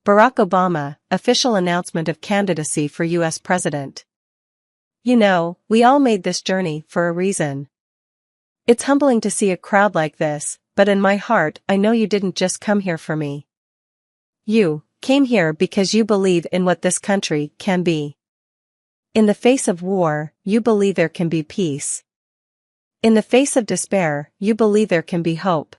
Barack Obama, official announcement of candidacy for U.S. President. You know, we all made this journey for a reason. It's humbling to see a crowd like this, but in my heart I know you didn't just come here for me. You came here because you believe in what this country can be. In the face of war, you believe there can be peace. In the face of despair, you believe there can be hope.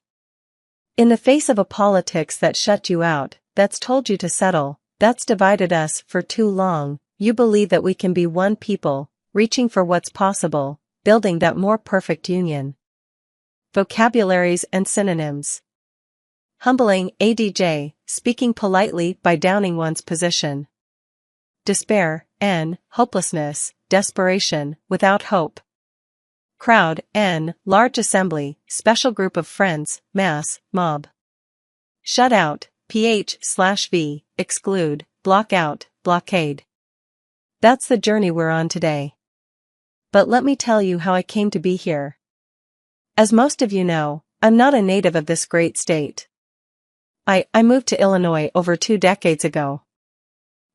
In the face of a politics that shut you out, that's told you to settle, that's divided us for too long, you believe that we can be one people, reaching for what's possible, building that more perfect union. Vocabularies and synonyms. Humbling, ADJ, speaking politely by downing one's position. Despair, N, hopelessness, desperation, without hope. Crowd, N, large assembly, special group of friends, mass, mob. Shut out, PH/V, exclude, block out, blockade. That's the journey we're on today. But let me tell you how I came to be here. As most of you know, I'm not a native of this great state. I moved to Illinois over 2 decades ago.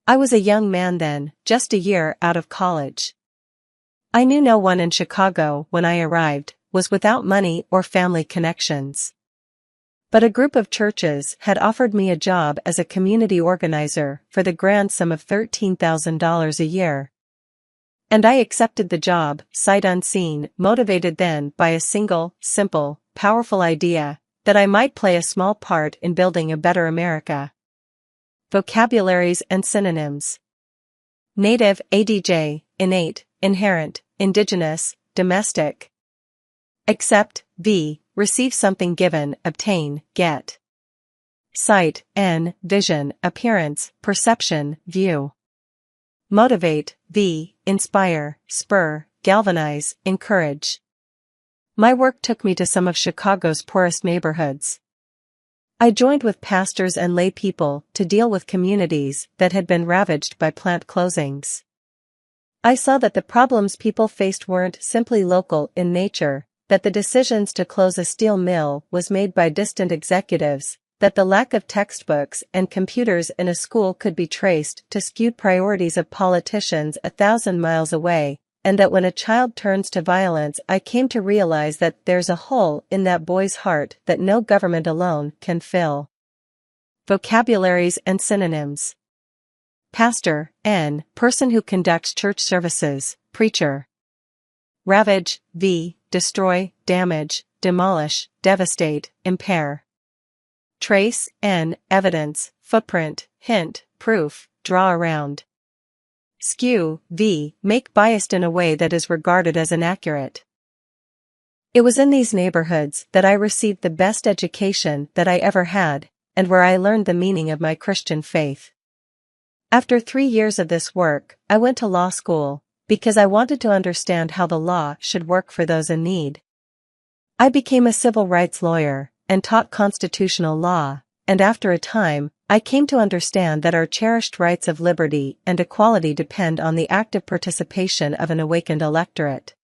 I was a young man then, just a year out of college. I knew no one in Chicago when I arrived, was without money or family connections. But a group of churches had offered me a job as a community organizer for the grand sum of $13,000 a year. And I accepted the job, sight unseen, motivated then by a single, simple, powerful idea, that I might play a small part in building a better America. Vocabularies and synonyms. Native, ADJ, innate, inherent, indigenous, domestic. Accept, V, receive something given, obtain, get. Sight, N, vision, appearance, perception, view. Motivate, V, inspire, spur, galvanize, encourage. My work took me to some of Chicago's poorest neighborhoods. I joined with pastors and lay people to deal with communities that had been ravaged by plant closings. I saw that the problems people faced weren't simply local in nature, that the decisions to close a steel mill was made by distant executives, that the lack of textbooks and computers in a school could be traced to skewed priorities of politicians 1,000 miles away, and that when a child turns to violence I came to realize that there's a hole in that boy's heart that no government alone can fill. Vocabularies and synonyms. Pastor, N, person who conducts church services, preacher. Ravage, V, destroy, damage, demolish, devastate, impair. Trace, N, evidence, footprint, hint, proof, draw around. Skew, V, make biased in a way that is regarded as inaccurate. It was in these neighborhoods that I received the best education that I ever had, and where I learned the meaning of my Christian faith. After 3 years of this work, I went to law school, because I wanted to understand how the law should work for those in need. I became a civil rights lawyer, and taught constitutional law, and after a time, I came to understand that our cherished rights of liberty and equality depend on the active participation of an awakened electorate.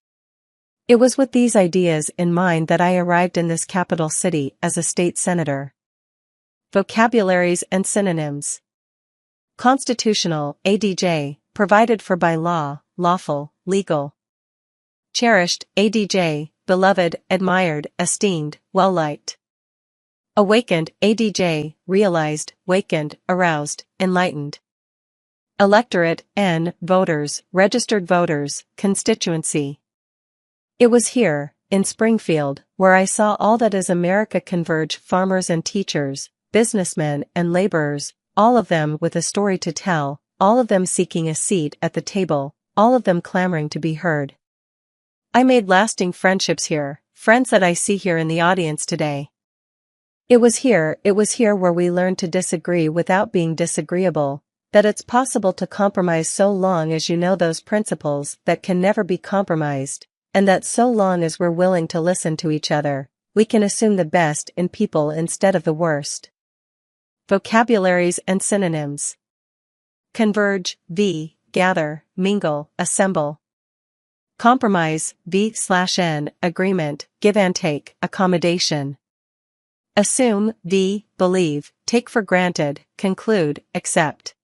It was with these ideas in mind that I arrived in this capital city as a state senator. Vocabularies and synonyms. Constitutional, ADJ, provided for by law, lawful, legal. Cherished, ADJ, beloved, admired, esteemed, well-liked. Awakened, ADJ, realized, wakened, aroused, enlightened. Electorate, N, voters, registered voters, constituency. It was here, in Springfield, where I saw all that is America converge: farmers and teachers, businessmen and laborers, all of them with a story to tell, all of them seeking a seat at the table, all of them clamoring to be heard. I made lasting friendships here, friends that I see here in the audience today. It was here where we learned to disagree without being disagreeable, that it's possible to compromise so long as you know those principles that can never be compromised, and that so long as we're willing to listen to each other, we can assume the best in people instead of the worst. Vocabularies and synonyms. Converge, V, gather, mingle, assemble. Compromise, V/N, agreement, give and take, accommodation. Assume, believe, take for granted, conclude, accept.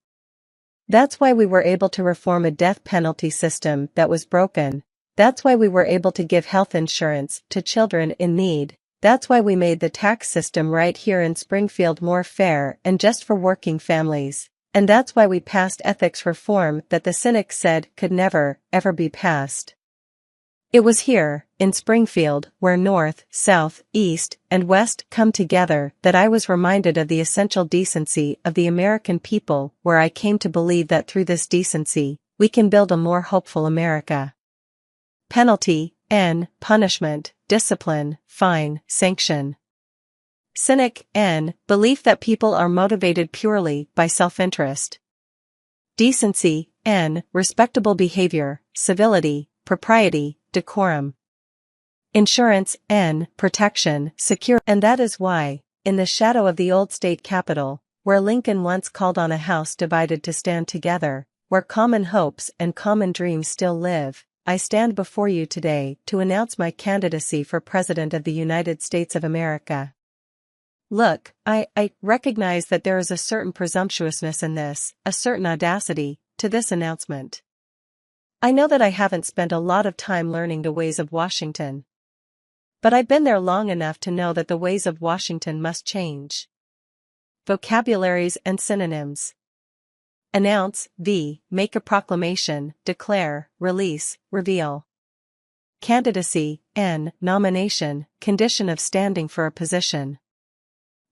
That's why we were able to reform a death penalty system that was broken. That's why we were able to give health insurance to children in need. That's why we made the tax system right here in Springfield more fair and just for working families. And that's why we passed ethics reform that the cynics said could never, ever be passed. It was here, in Springfield, where North, South, East, and West come together, that I was reminded of the essential decency of the American people, where I came to believe that through this decency, we can build a more hopeful America. Penalty, punishment, discipline, fine, sanction. Cynic, belief that people are motivated purely by self-interest. Decency, respectable behavior, civility, propriety, decorum. Insurance, protection, secure. And that is why, in the shadow of the old state capitol, where Lincoln once called on a house divided to stand together, where common hopes and common dreams still live, I stand before you today to announce my candidacy for President of the United States of America. Look, I recognize that there is a certain presumptuousness in this, a certain audacity, to this announcement. I know that I haven't spent a lot of time learning the ways of Washington. But I've been there long enough to know that the ways of Washington must change. Vocabularies and synonyms. Announce, make a proclamation, declare, release, reveal. Candidacy, nomination, condition of standing for a position.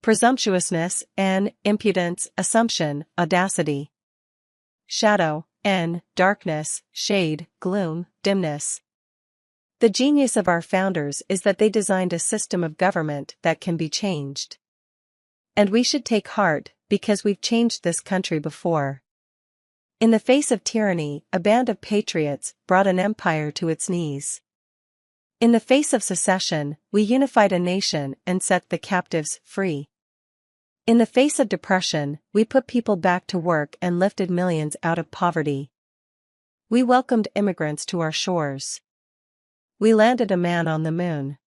Presumptuousness, impudence, assumption, audacity. Shadow, darkness, shade, gloom, dimness. The genius of our founders is that they designed a system of government that can be changed. And we should take heart, because we've changed this country before. In the face of tyranny, a band of patriots brought an empire to its knees. In the face of secession, we unified a nation and set the captives free. In the face of depression, we put people back to work and lifted millions out of poverty. We welcomed immigrants to our shores. We landed a man on the moon.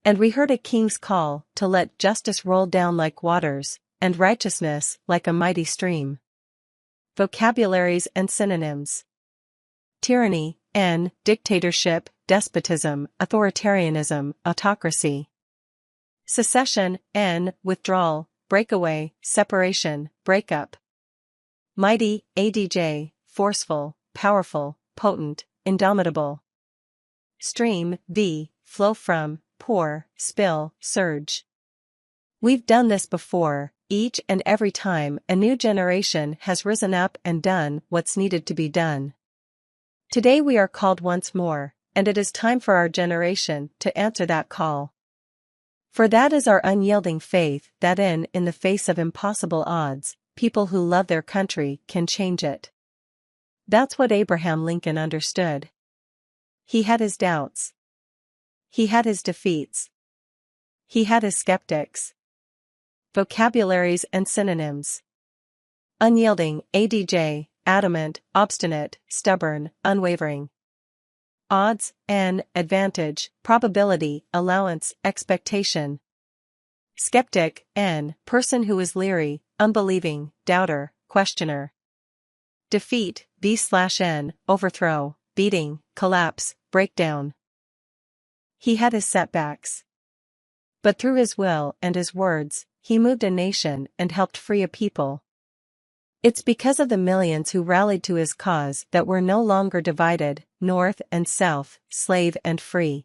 And we heard a king's call to let justice roll down like waters, and righteousness like a mighty stream. Vocabularies and synonyms. Tyranny, dictatorship, despotism, authoritarianism, autocracy. Secession, withdrawal, breakaway, separation, breakup. Mighty, adj, forceful, powerful, potent, indomitable. Stream, flow from, pour, spill, surge. We've done this before, each and every time a new generation has risen up and done what's needed to be done. Today we are called once more, and it is time for our generation to answer that call. For that is our unyielding faith that in the face of impossible odds, people who love their country can change it. That's what Abraham Lincoln understood. He had his doubts. He had his defeats. He had his skeptics. Vocabularies and synonyms. Unyielding, adj, adamant, obstinate, stubborn, unwavering. Odds, advantage, probability, allowance, expectation. Skeptic, person who is leery, unbelieving, doubter, questioner. Defeat, b/n, overthrow, beating, collapse, breakdown. He had his setbacks. But through his will and his words, he moved a nation and helped free a people. It's because of the millions who rallied to his cause that we're no longer divided, north and south, slave and free.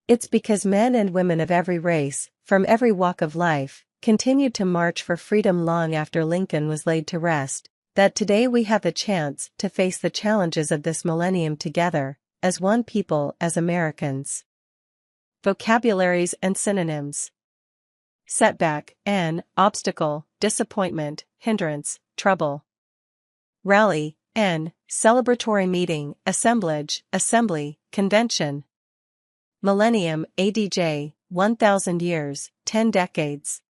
It's because men and women of every race, from every walk of life, continued to march for freedom long after Lincoln was laid to rest, that today we have the chance to face the challenges of this millennium together, as one people, as Americans. Vocabularies and synonyms. Setback, obstacle, disappointment, hindrance, trouble. Rally, celebratory meeting, assemblage, assembly, convention. Millennium, adj, 1,000 years, 10 decades.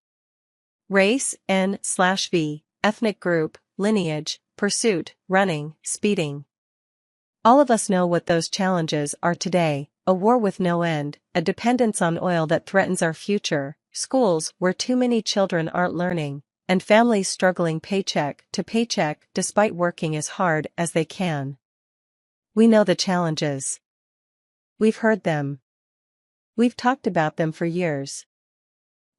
Race, n/v, ethnic group, lineage, pursuit, running, speeding. All of us know what those challenges are today: a war with no end, a dependence on oil that threatens our future, schools where too many children aren't learning, and families struggling paycheck to paycheck despite working as hard as they can. We know the challenges. We've heard them. We've talked about them for years.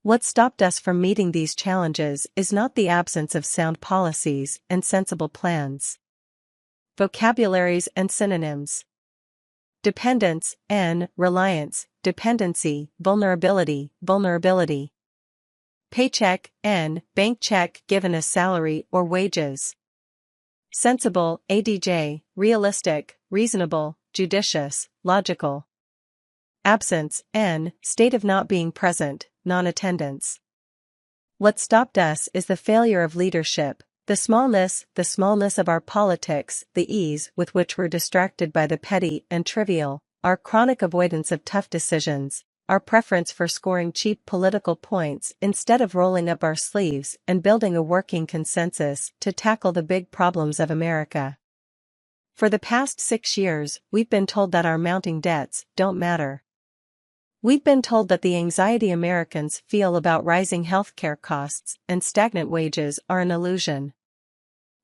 What stopped us from meeting these challenges is not the absence of sound policies and sensible plans. Vocabularies and synonyms. Dependence, reliance, dependency, vulnerability, vulnerability. Paycheck, bank check given as salary or wages. Sensible, adj, realistic, reasonable, judicious, logical. Absence, state of not being present, non-attendance. What stopped us is the failure of leadership, the smallness of our politics, the ease with which we're distracted by the petty and trivial, our chronic avoidance of tough decisions, our preference for scoring cheap political points instead of rolling up our sleeves and building a working consensus to tackle the big problems of America. For the past 6 years, we've been told that our mounting debts don't matter. We've been told that the anxiety Americans feel about rising healthcare costs and stagnant wages are an illusion.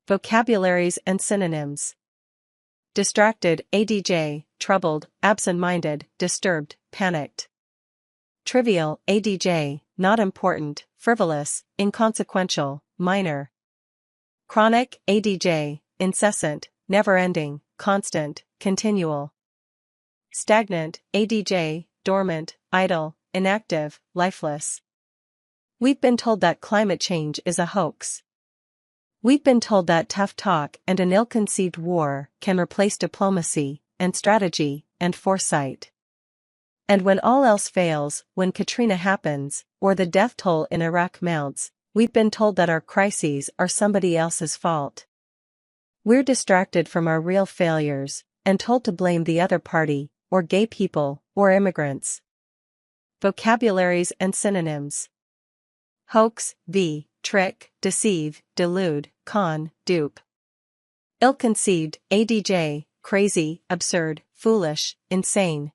Vocabularies and synonyms. Distracted, adj, troubled, absent-minded, disturbed, panicked. Trivial, adj, not important, frivolous, inconsequential, minor. Chronic, adj, incessant, never-ending, constant, continual. Stagnant, adj, dormant, idle, inactive, lifeless. We've been told that climate change is a hoax. We've been told that tough talk and an ill-conceived war can replace diplomacy, and strategy, and foresight. And when all else fails, when Katrina happens, or the death toll in Iraq mounts, we've been told that our crises are somebody else's fault. We're distracted from our real failures, and told to blame the other party, or gay people, or immigrants. Vocabularies and synonyms. Hoax, trick, deceive, delude, con, dupe. Ill-conceived, adj, crazy, absurd, foolish, insane.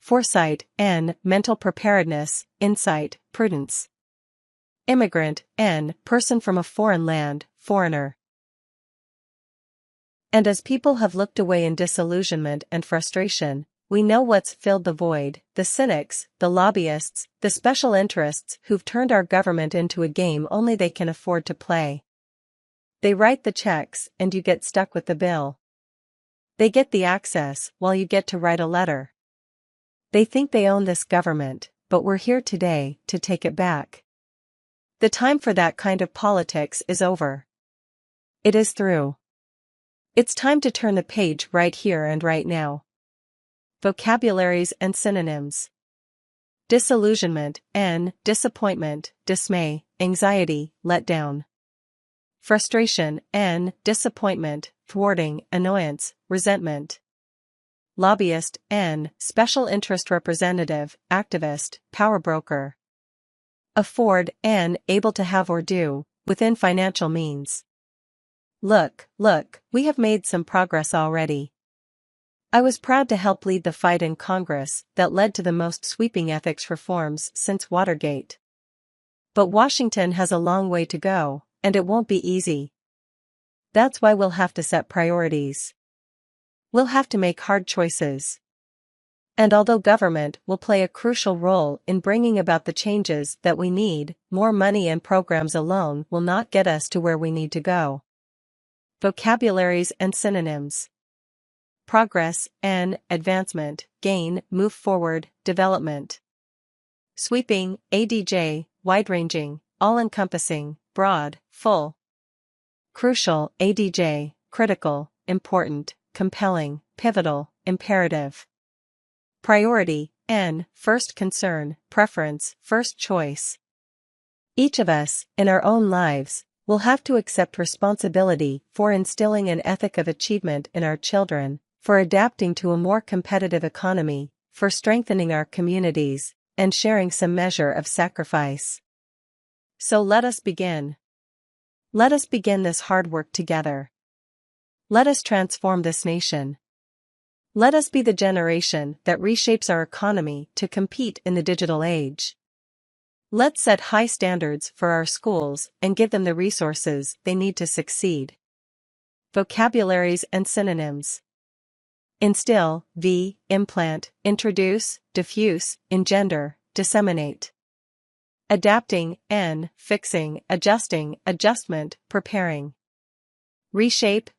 Foresight, mental preparedness, insight, prudence. Immigrant, person from a foreign land, foreigner. And as people have looked away in disillusionment and frustration, we know what's filled the void: the cynics, the lobbyists, the special interests who've turned our government into a game only they can afford to play. They write the checks and you get stuck with the bill. They get the access while you get to write a letter. They think they own this government, but we're here today to take it back. The time for that kind of politics is over. It is through. It's time to turn the page right here and right now. Vocabularies and synonyms. Disillusionment, disappointment, dismay, anxiety, letdown. Frustration, disappointment, thwarting, annoyance, resentment. Lobbyist, special interest representative, activist, power broker. Afford, able to have or do, within financial means. Look, we have made some progress already. I was proud to help lead the fight in Congress that led to the most sweeping ethics reforms since Watergate. But Washington has a long way to go, and it won't be easy. That's why we'll have to set priorities. We'll have to make hard choices. And although government will play a crucial role in bringing about the changes that we need, more money and programs alone will not get us to where we need to go. Vocabularies and synonyms. Progress, advancement, gain, move forward, development. Sweeping, adj, wide-ranging, all-encompassing, broad, full. Crucial, adj, critical, important, compelling, pivotal, imperative. Priority, first concern, preference, first choice. Each of us, in our own lives, will have to accept responsibility for instilling an ethic of achievement in our children, for adapting to a more competitive economy, for strengthening our communities, and sharing some measure of sacrifice. So let us begin. Let us begin this hard work together. Let us transform this nation. Let us be the generation that reshapes our economy to compete in the digital age. Let's set high standards for our schools and give them the resources they need to succeed. Vocabularies and synonyms. Instill, implant, introduce, diffuse, engender, disseminate. Adapting, fixing, adjusting, adjustment, preparing. Reshape,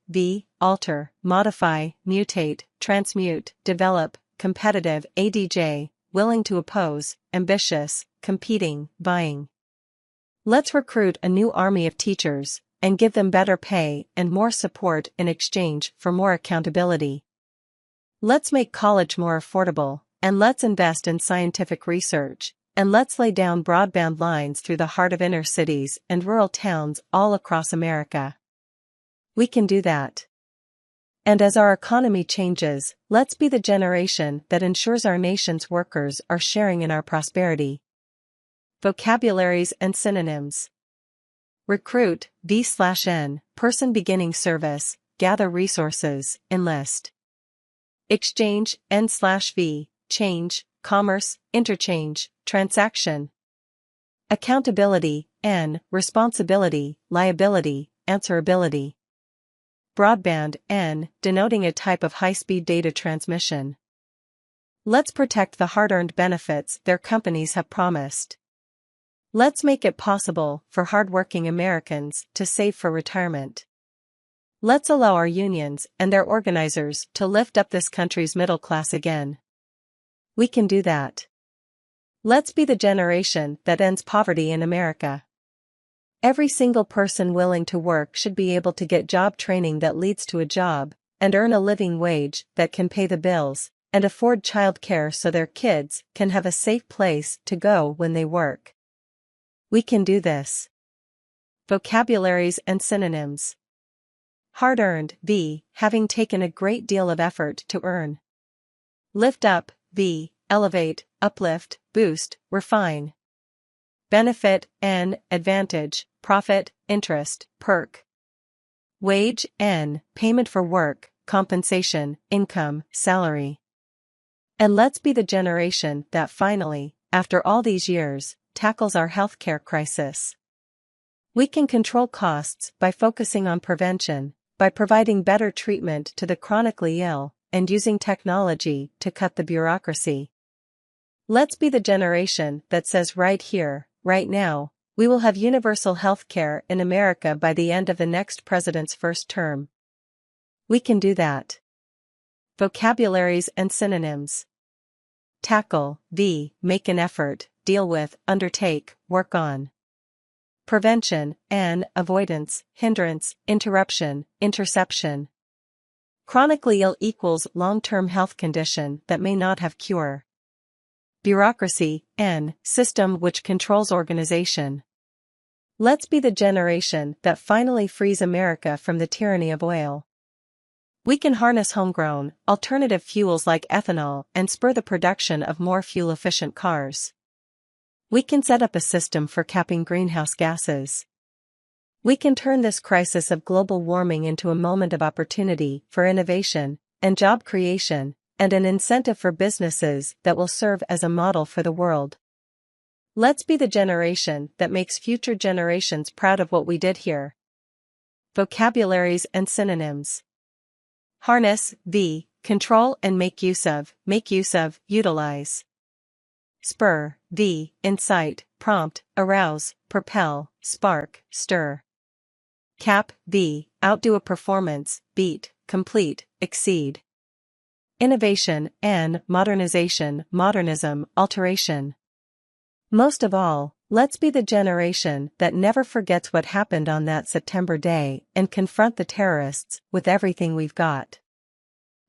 alter, modify, mutate, transmute, develop, competitive, adj, willing to oppose, ambitious, competing, vying. Let's recruit a new army of teachers and give them better pay and more support in exchange for more accountability. Let's make college more affordable, and let's invest in scientific research, and let's lay down broadband lines through the heart of inner cities and rural towns all across America. We can do that. And as our economy changes, let's be the generation that ensures our nation's workers are sharing in our prosperity. Vocabularies and synonyms. Recruit, v/n, person beginning service, gather resources, enlist. Exchange, n/v, change, commerce, interchange, transaction. Accountability, n, responsibility, liability, answerability. Broadband, n, denoting a type of high-speed data transmission. Let's protect the hard-earned benefits their companies have promised. Let's make it possible for hard-working Americans to save for retirement. Let's allow our unions and their organizers to lift up this country's middle class again. We can do that. Let's be the generation that ends poverty in America. Every single person willing to work should be able to get job training that leads to a job, and earn a living wage that can pay the bills, and afford child care so their kids can have a safe place to go when they work. We can do this. Vocabularies and synonyms. Hard-earned, having taken a great deal of effort to earn. Lift up, elevate, uplift, boost, refine. Benefit, advantage, profit, interest, perk. Wage, payment for work, compensation, income, salary. And let's be the generation that finally, after all these years, tackles our healthcare crisis. We can control costs by focusing on prevention, by providing better treatment to the chronically ill, and using technology to cut the bureaucracy. Let's be the generation that says right here, right now, we will have universal health care in America by the end of the next president's first term. We can do that. Vocabularies and synonyms. Tackle, make an effort, deal with, undertake, work on. Prevention, avoidance, hindrance, interruption, interception. Chronically ill equals long-term health condition that may not have cure. Bureaucracy, system which controls organization. Let's be the generation that finally frees America from the tyranny of oil. We can harness homegrown, alternative fuels like ethanol and spur the production of more fuel-efficient cars. We can set up a system for capping greenhouse gases. We can turn this crisis of global warming into a moment of opportunity for innovation and job creation, and an incentive for businesses that will serve as a model for the world. Let's be the generation that makes future generations proud of what we did here. Vocabularies and synonyms. Harness, control and make use of, utilize. Spur, incite, prompt, arouse, propel, spark, stir. Cap, outdo a performance, beat, complete, exceed. Innovation, modernization, modernism, alteration. Most of all, let's be the generation that never forgets what happened on that September day and confront the terrorists with everything we've got.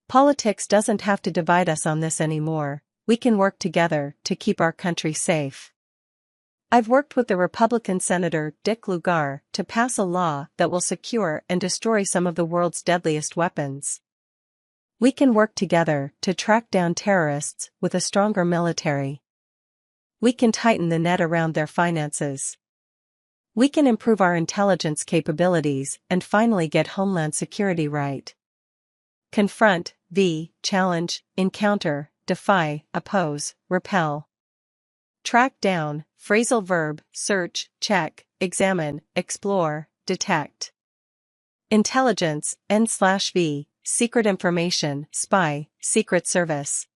Politics doesn't have to divide us on this anymore. We can work together to keep our country safe. I've worked with the Republican Senator Dick Lugar to pass a law that will secure and destroy some of the world's deadliest weapons. We can work together to track down terrorists with a stronger military. We can tighten the net around their finances. We can improve our intelligence capabilities and finally get Homeland Security right. Confront, challenge, encounter, defy, oppose, repel. Track down, phrasal verb, search, check, examine, explore, detect. Intelligence, N/V, secret information, spy, secret service.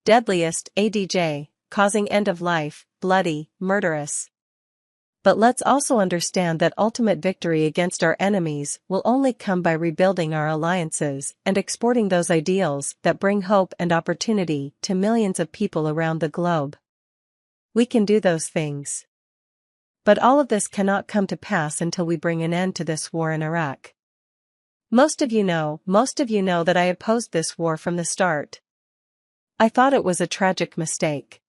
Deadliest, ADJ, causing end of life, bloody, murderous. But let's also understand that ultimate victory against our enemies will only come by rebuilding our alliances and exporting those ideals that bring hope and opportunity to millions of people around the globe. We can do those things. But all of this cannot come to pass until we bring an end to this war in Iraq. Most of you know that I opposed this war from the start. I thought it was a tragic mistake.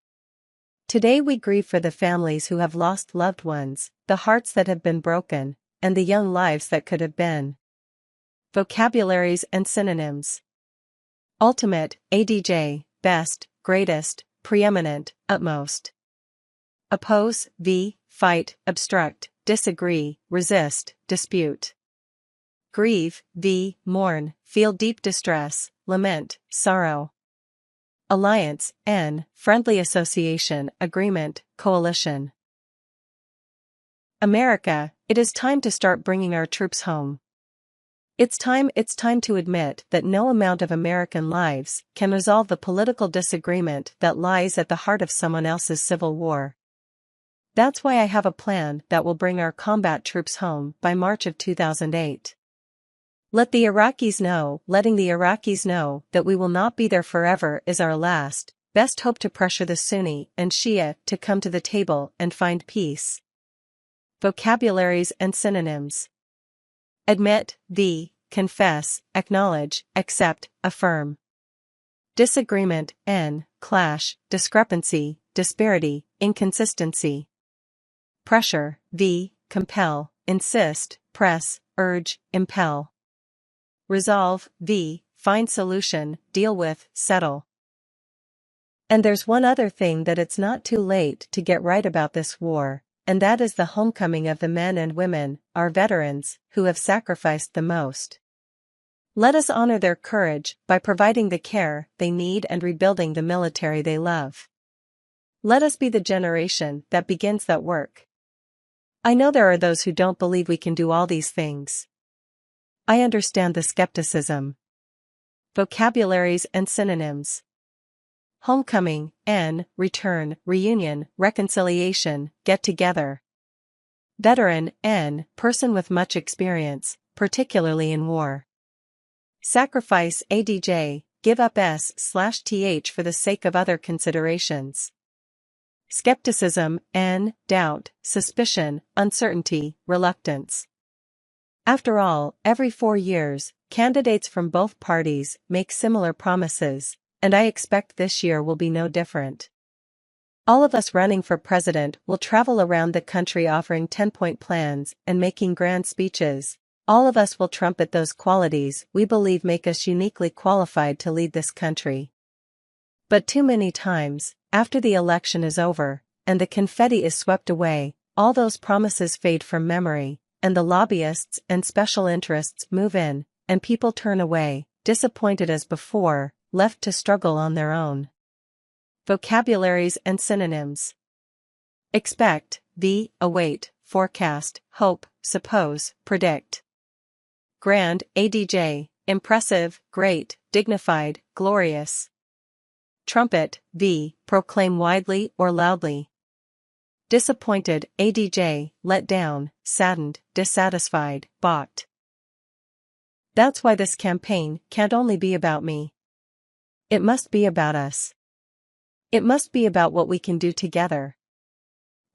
Today we grieve for the families who have lost loved ones, the hearts that have been broken, and the young lives that could have been. Vocabularies and synonyms. Ultimate, ADJ, best, greatest, preeminent, utmost. Oppose, fight, obstruct, disagree, resist, dispute. Grieve, mourn, feel deep distress, lament, sorrow. Alliance, friendly association, agreement, coalition. America, it is time to start bringing our troops home. It's time to admit that no amount of American lives can resolve the political disagreement that lies at the heart of someone else's civil war. That's why I have a plan that will bring our combat troops home by March of 2008. Letting the Iraqis know that we will not be there forever is our last, best hope to pressure the Sunni and Shia to come to the table and find peace. Vocabularies and synonyms. Admit, confess, acknowledge, accept, affirm. Disagreement, clash, discrepancy, disparity, inconsistency. Pressure, compel, insist, press, urge, impel. Resolve, find solution, deal with, settle. And there's one other thing that it's not too late to get right about this war, and that is the homecoming of the men and women, our veterans, who have sacrificed the most. Let us honor their courage by providing the care they need and rebuilding the military they love. Let us be the generation that begins that work. I know there are those who don't believe we can do all these things. I understand the skepticism. Vocabularies and synonyms. Homecoming, return, reunion, reconciliation, get together. Veteran, person with much experience, particularly in war. Sacrifice, ADJ, give up S/th for the sake of other considerations. Skepticism, doubt, suspicion, uncertainty, reluctance. After all, every 4 years, candidates from both parties make similar promises, and I expect this year will be no different. All of us running for president will travel around the country offering 10-point plans and making grand speeches. All of us will trumpet those qualities we believe make us uniquely qualified to lead this country. But too many times, after the election is over, and the confetti is swept away, all those promises fade from memory, and the lobbyists and special interests move in, and people turn away, disappointed as before, left to struggle on their own. Vocabularies and synonyms. Expect, await, forecast, hope, suppose, predict. Grand, ADJ, impressive, great, dignified, glorious. Trumpet, proclaim widely or loudly. Disappointed, ADJ, let down, saddened, dissatisfied, balked. That's why this campaign can't only be about me. It must be about us. It must be about what we can do together.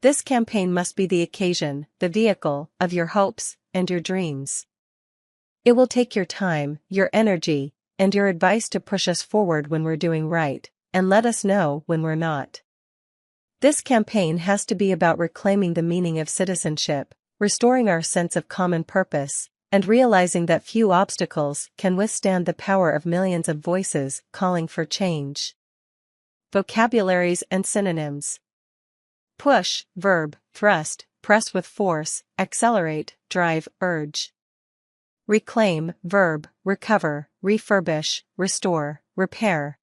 This campaign must be the occasion, the vehicle, of your hopes and your dreams. It will take your time, your energy, and your advice to push us forward when we're doing right, and let us know when we're not. This campaign has to be about reclaiming the meaning of citizenship, restoring our sense of common purpose, and realizing that few obstacles can withstand the power of millions of voices calling for change. Vocabularies and synonyms. Push, verb, thrust, press with force, accelerate, drive, urge. Reclaim, verb, recover, refurbish, restore, repair.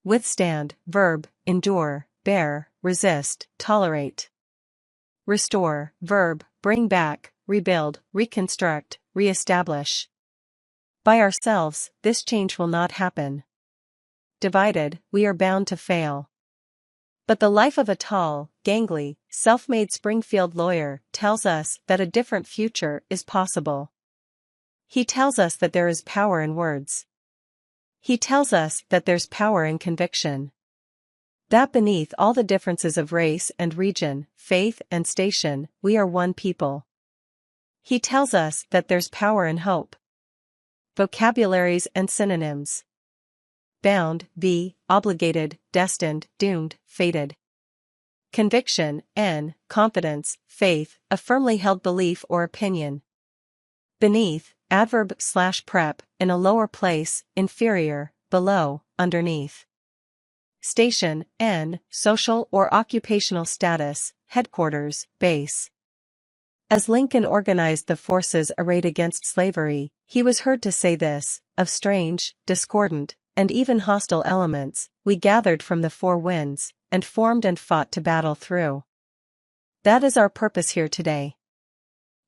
Withstand, verb, endure, bear, resist, tolerate. Restore, verb, bring back, rebuild, reconstruct, reestablish. By ourselves, this change will not happen. Divided, we are bound to fail. But the life of a tall, gangly, self-made Springfield lawyer tells us that a different future is possible. He tells us that there is power in words. He tells us that there's power in conviction. That beneath all the differences of race and region, faith and station, we are one people. He tells us that there's power in hope. Vocabularies and synonyms. Bound, be, obligated, destined, doomed, fated. Conviction, n, confidence, faith, a firmly held belief or opinion. Beneath, adverb/prep, in a lower place, inferior, below, underneath. Station, n, social or occupational status, headquarters, base. As Lincoln organized the forces arrayed against slavery, he was heard to say this: of strange, discordant, and even hostile elements, we gathered from the four winds, and formed and fought to battle through. That is our purpose here today.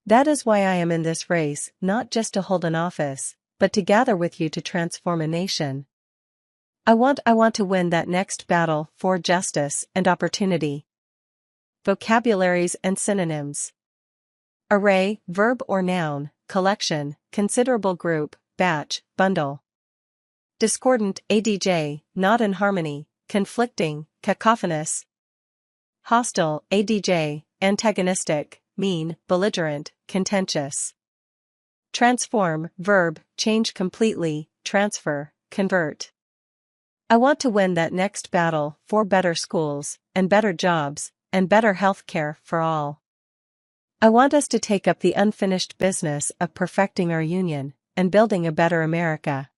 That is why I am in this race, not just to hold an office, but to gather with you to transform a nation. I want to win that next battle for justice and opportunity. Vocabularies and synonyms. Array, verb or noun, collection, considerable group, batch, bundle. Discordant, adj, not in harmony, conflicting, cacophonous. Hostile, adj, antagonistic, mean, belligerent, contentious. Transform, verb, change completely, transfer, convert. I want to win that next battle for better schools, and better jobs, and better health care for all. I want us to take up the unfinished business of perfecting our union, and building a better America.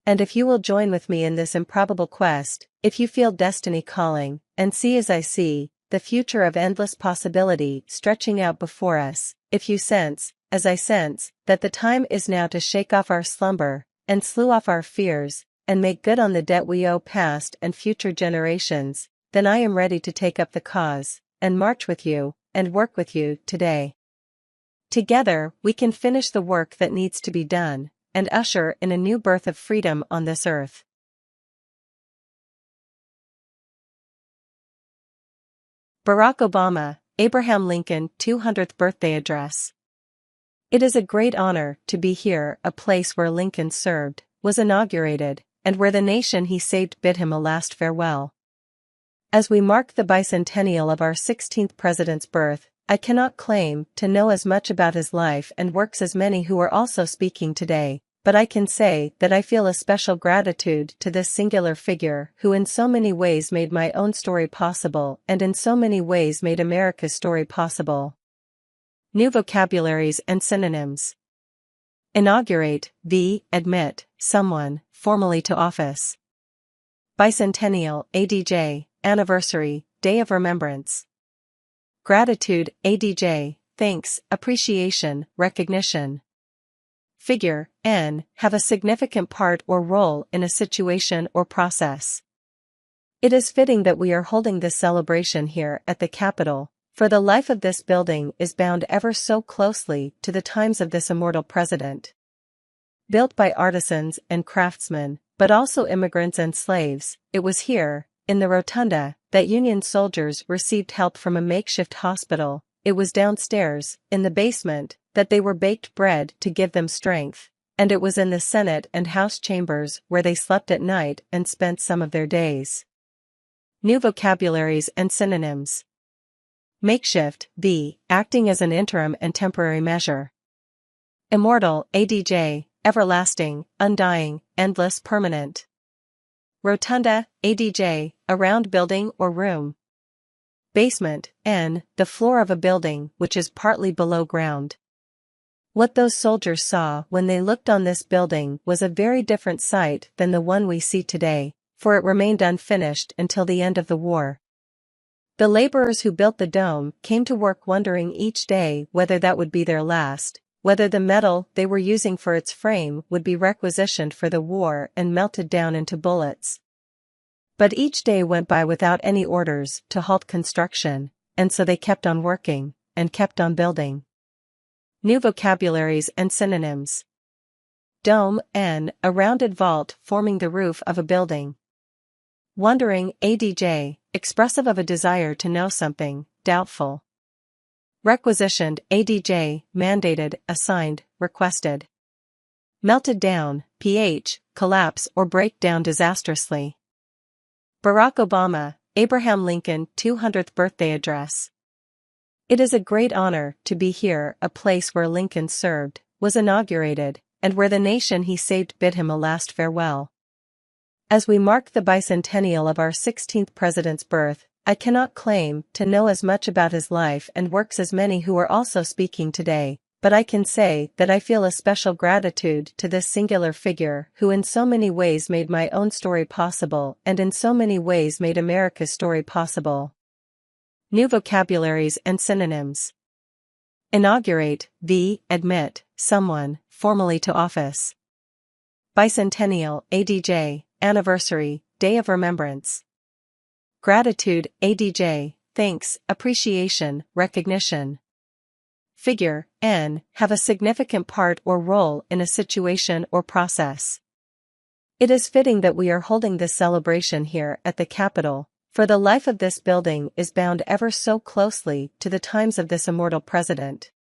And if you will join with me in this improbable quest, if you feel destiny calling, and see as I see, the future of endless possibility stretching out before us, if you sense, as I sense, that the time is now to shake off our slumber, and slew off our fears, and make good on the debt we owe past and future generations, then I am ready to take up the cause, and march with you, and work with you today. Together, we can finish the work that needs to be done, and usher in a new birth of freedom on this earth. Barack Obama, Abraham Lincoln 200th Birthday Address. It is a great honor to be here, a place where Lincoln served, was inaugurated, and where the nation he saved bid him a last farewell. As we mark the bicentennial of our 16th president's birth, I cannot claim to know as much about his life and works as many who are also speaking today, but I can say that I feel a special gratitude to this singular figure who in so many ways made my own story possible and in so many ways made America's story possible. New vocabularies and synonyms. Inaugurate, v, admit, someone, formally to office. Bicentennial, adj, anniversary, day of remembrance. Gratitude, adj, thanks, appreciation, recognition. Figure, n, have a significant part or role in a situation or process. It is fitting that we are holding this celebration here at the Capitol, for the life of this building is bound ever so closely to the times of this immortal president. Built by artisans and craftsmen, but also immigrants and slaves, it was here, in the rotunda, that Union soldiers received help from a makeshift hospital. It was downstairs, in the basement, that they were baked bread to give them strength, and it was in the Senate and House chambers where they slept at night and spent some of their days. New vocabularies and synonyms. Makeshift, b, acting as an interim and temporary measure. Immortal, adj, everlasting, undying, endless, permanent. Rotunda, adj, a round building or room. Basement, n, the floor of a building which is partly below ground. What those soldiers saw when they looked on this building was a very different sight than the one we see today, for it remained unfinished until the end of the war. The laborers who built the dome came to work wondering each day whether that would be their last, whether the metal they were using for its frame would be requisitioned for the war and melted down into bullets. But each day went by without any orders to halt construction, and so they kept on working, and kept on building. New vocabularies and synonyms. Dome, a rounded vault forming the roof of a building. Wondering, adj, expressive of a desire to know something, doubtful. Requisitioned, adj, mandated, assigned, requested. Melted down, ph, collapse or break down disastrously. Barack Obama, Abraham Lincoln 200th birthday address. It is a great honor to be here, a place where Lincoln served, was inaugurated, and where the nation he saved bid him a last farewell. As we mark the bicentennial of our 16th president's birth, I cannot claim to know as much about his life and works as many who are also speaking today, but I can say that I feel a special gratitude to this singular figure who in so many ways made my own story possible and in so many ways made America's story possible. New vocabularies and synonyms. Inaugurate, admit, someone, formally to office. Bicentennial, adj, anniversary, day of remembrance. Gratitude, adj, thanks, appreciation, recognition. Figure, have a significant part or role in a situation or process. It is fitting that we are holding this celebration here at the Capitol, for the life of this building is bound ever so closely to the times of this immortal president.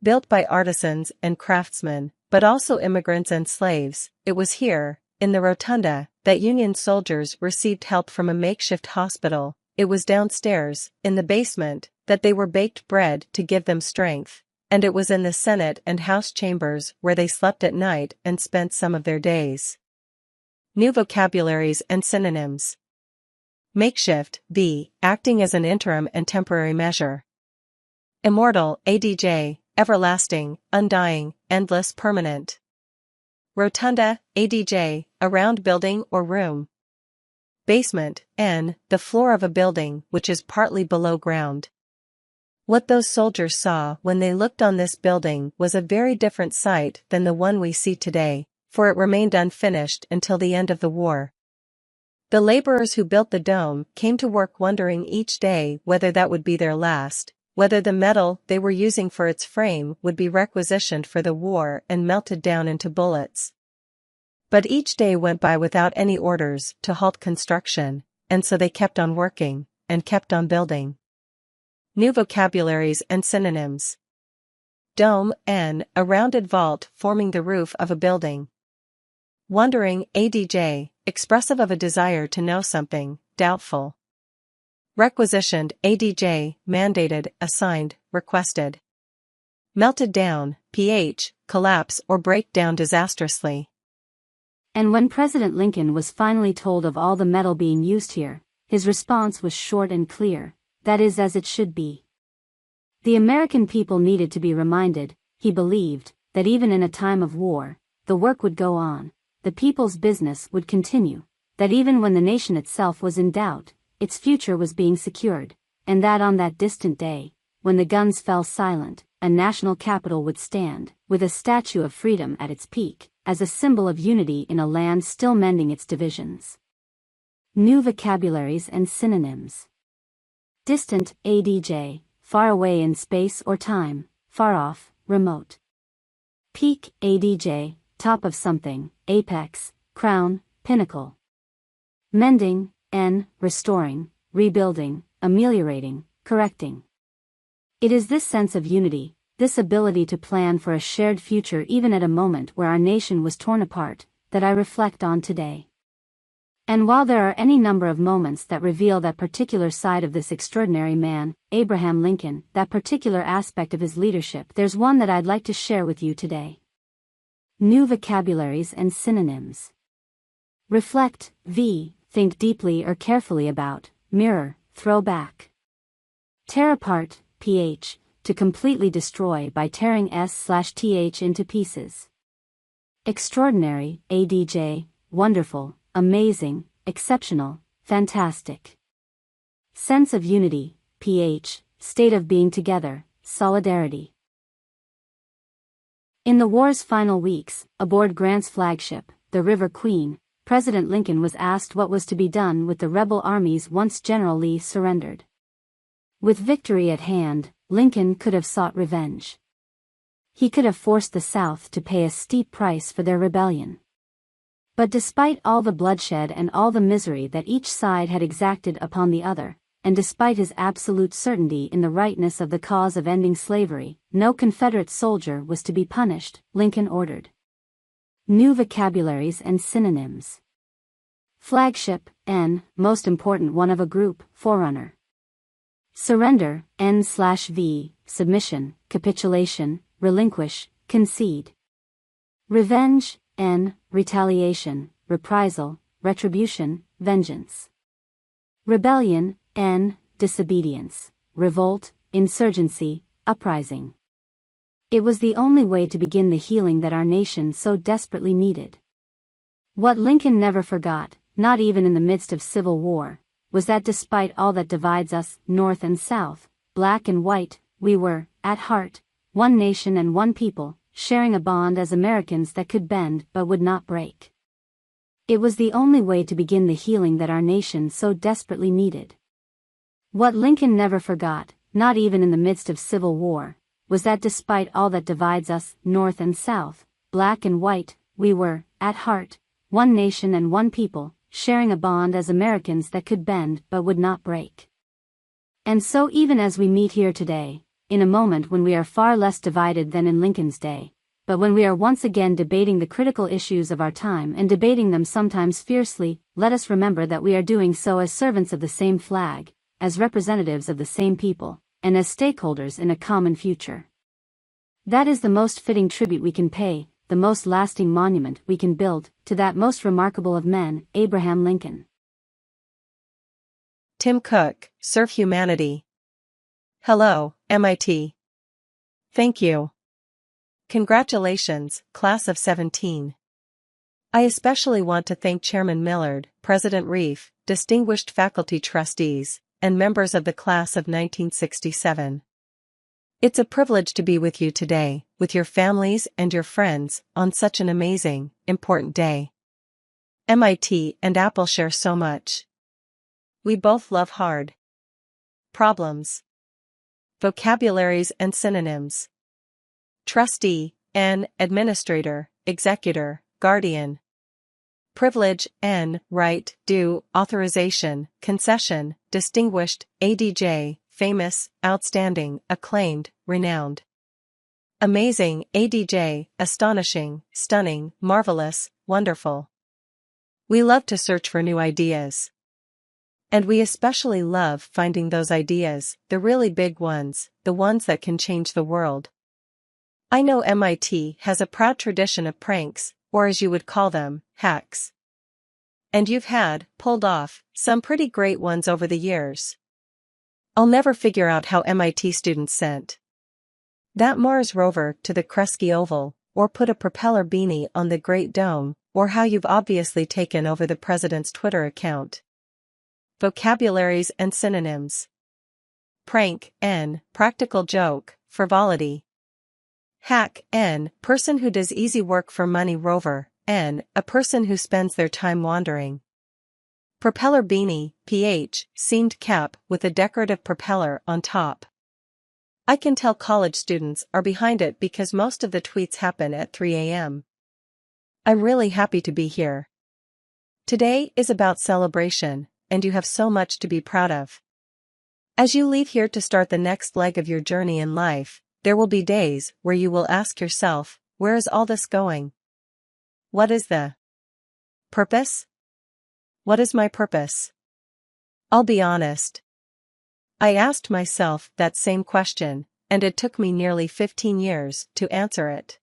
Built by artisans and craftsmen, but also immigrants and slaves, it was here, in the rotunda, that Union soldiers received help from a makeshift hospital. It was downstairs, in the basement, that they were baked bread to give them strength, and it was in the Senate and House chambers where they slept at night and spent some of their days. New vocabularies and synonyms. Makeshift, acting as an interim and temporary measure. Immortal, adj, everlasting, undying, endless, permanent. Rotunda, adj, a round building or room. Basement, the floor of a building which is partly below ground. What those soldiers saw when they looked on this building was a very different sight than the one we see today, for it remained unfinished until the end of the war. The laborers who built the dome came to work wondering each day whether that would be their last, whether the metal they were using for its frame would be requisitioned for the war and melted down into bullets. But each day went by without any orders to halt construction, and so they kept on working, and kept on building. New vocabularies and synonyms. Dome, a rounded vault forming the roof of a building. Wondering, adj, expressive of a desire to know something, doubtful. Requisitioned, adj, mandated, assigned, requested. Melted down, ph, collapse or break down disastrously. And when President Lincoln was finally told of all the metal being used here, his response was short and clear, that is as it should be. The American people needed to be reminded, he believed, that even in a time of war, the work would go on, the people's business would continue, that even when the nation itself was in doubt, its future was being secured, and that on that distant day, when the guns fell silent, a national capital would stand, with a statue of freedom at its peak, as a symbol of unity in a land still mending its divisions. New vocabularies and synonyms. Distant, adj, far away in space or time, far off, remote. Peak, adj, top of something, apex, crown, pinnacle. Mending, restoring, rebuilding, ameliorating, correcting. It is this sense of unity, this ability to plan for a shared future even at a moment where our nation was torn apart, that I reflect on today. And while there are any number of moments that reveal that particular side of this extraordinary man, Abraham Lincoln, that particular aspect of his leadership, there's one that I'd like to share with you today. New vocabularies and synonyms. Reflect, think deeply or carefully about, mirror, throw back. Tear apart, ph, to completely destroy by tearing s/th into pieces. Extraordinary, adj, wonderful, amazing, exceptional, fantastic. Sense of unity, ph, state of being together, solidarity. In the war's final weeks, aboard Grant's flagship, the River Queen, President Lincoln was asked what was to be done with the rebel armies once General Lee surrendered. With victory at hand, Lincoln could have sought revenge. He could have forced the South to pay a steep price for their rebellion. But despite all the bloodshed and all the misery that each side had exacted upon the other, and despite his absolute certainty in the rightness of the cause of ending slavery, no Confederate soldier was to be punished, Lincoln ordered. New vocabularies and synonyms. Flagship, N, most important one of a group, forerunner. Surrender, N/V, submission, capitulation, relinquish, concede. Revenge, N, retaliation, reprisal, retribution, vengeance. Rebellion, N, disobedience, revolt, insurgency, uprising. It was the only way to begin the healing that our nation so desperately needed. What Lincoln never forgot, not even in the midst of civil war, was that despite all that divides us, North and South, black and white, we were, at heart, one nation and one people, sharing a bond as Americans that could bend but would not break. It was the only way to begin the healing that our nation so desperately needed. What Lincoln never forgot, not even in the midst of civil war, was that despite all that divides us, North and South, black and white, we were, at heart, one nation and one people, sharing a bond as Americans that could bend but would not break. And so even as we meet here today, in a moment when we are far less divided than in Lincoln's day, but when we are once again debating the critical issues of our time and debating them sometimes fiercely, let us remember that we are doing so as servants of the same flag, as representatives of the same people, and as stakeholders in a common future. That is the most fitting tribute we can pay, the most lasting monument we can build, to that most remarkable of men, Abraham Lincoln. Tim Cook, Serve Humanity. Hello, MIT. Thank you. Congratulations, Class of 17. I especially want to thank Chairman Millard, President Reif, distinguished faculty trustees, and members of the Class of 1967. It's a privilege to be with you today, with your families and your friends, on such an amazing, important day. MIT and Apple share so much. We both love hard problems. Vocabularies and synonyms. Trustee, N, administrator, executor, guardian. Privilege, N, right, due, authorization, concession, distinguished, ADJ, famous, outstanding, acclaimed, renowned. Amazing, ADJ, astonishing, stunning, marvelous, wonderful. We love to search for new ideas. And we especially love finding those ideas, the really big ones, the ones that can change the world. I know MIT has a proud tradition of pranks, or as you would call them, hacks. And you've pulled off, some pretty great ones over the years. I'll never figure out how MIT students sent that Mars rover to the Kresge Oval, or put a propeller beanie on the Great Dome, or how you've obviously taken over the president's Twitter account. Vocabularies and synonyms. Prank, N, practical joke, frivolity. Hack, N, person who does easy work for money. Rover, N, a person who spends their time wandering. Propeller beanie, PH, seamed cap with a decorative propeller on top. I can tell college students are behind it because most of the tweets happen at 3 a.m. I'm really happy to be here. Today is about celebration, and you have so much to be proud of. As you leave here to start the next leg of your journey in life, there will be days where you will ask yourself, where is all this going? What is the purpose? What is my purpose? I'll be honest. I asked myself that same question, and it took me nearly 15 years to answer it.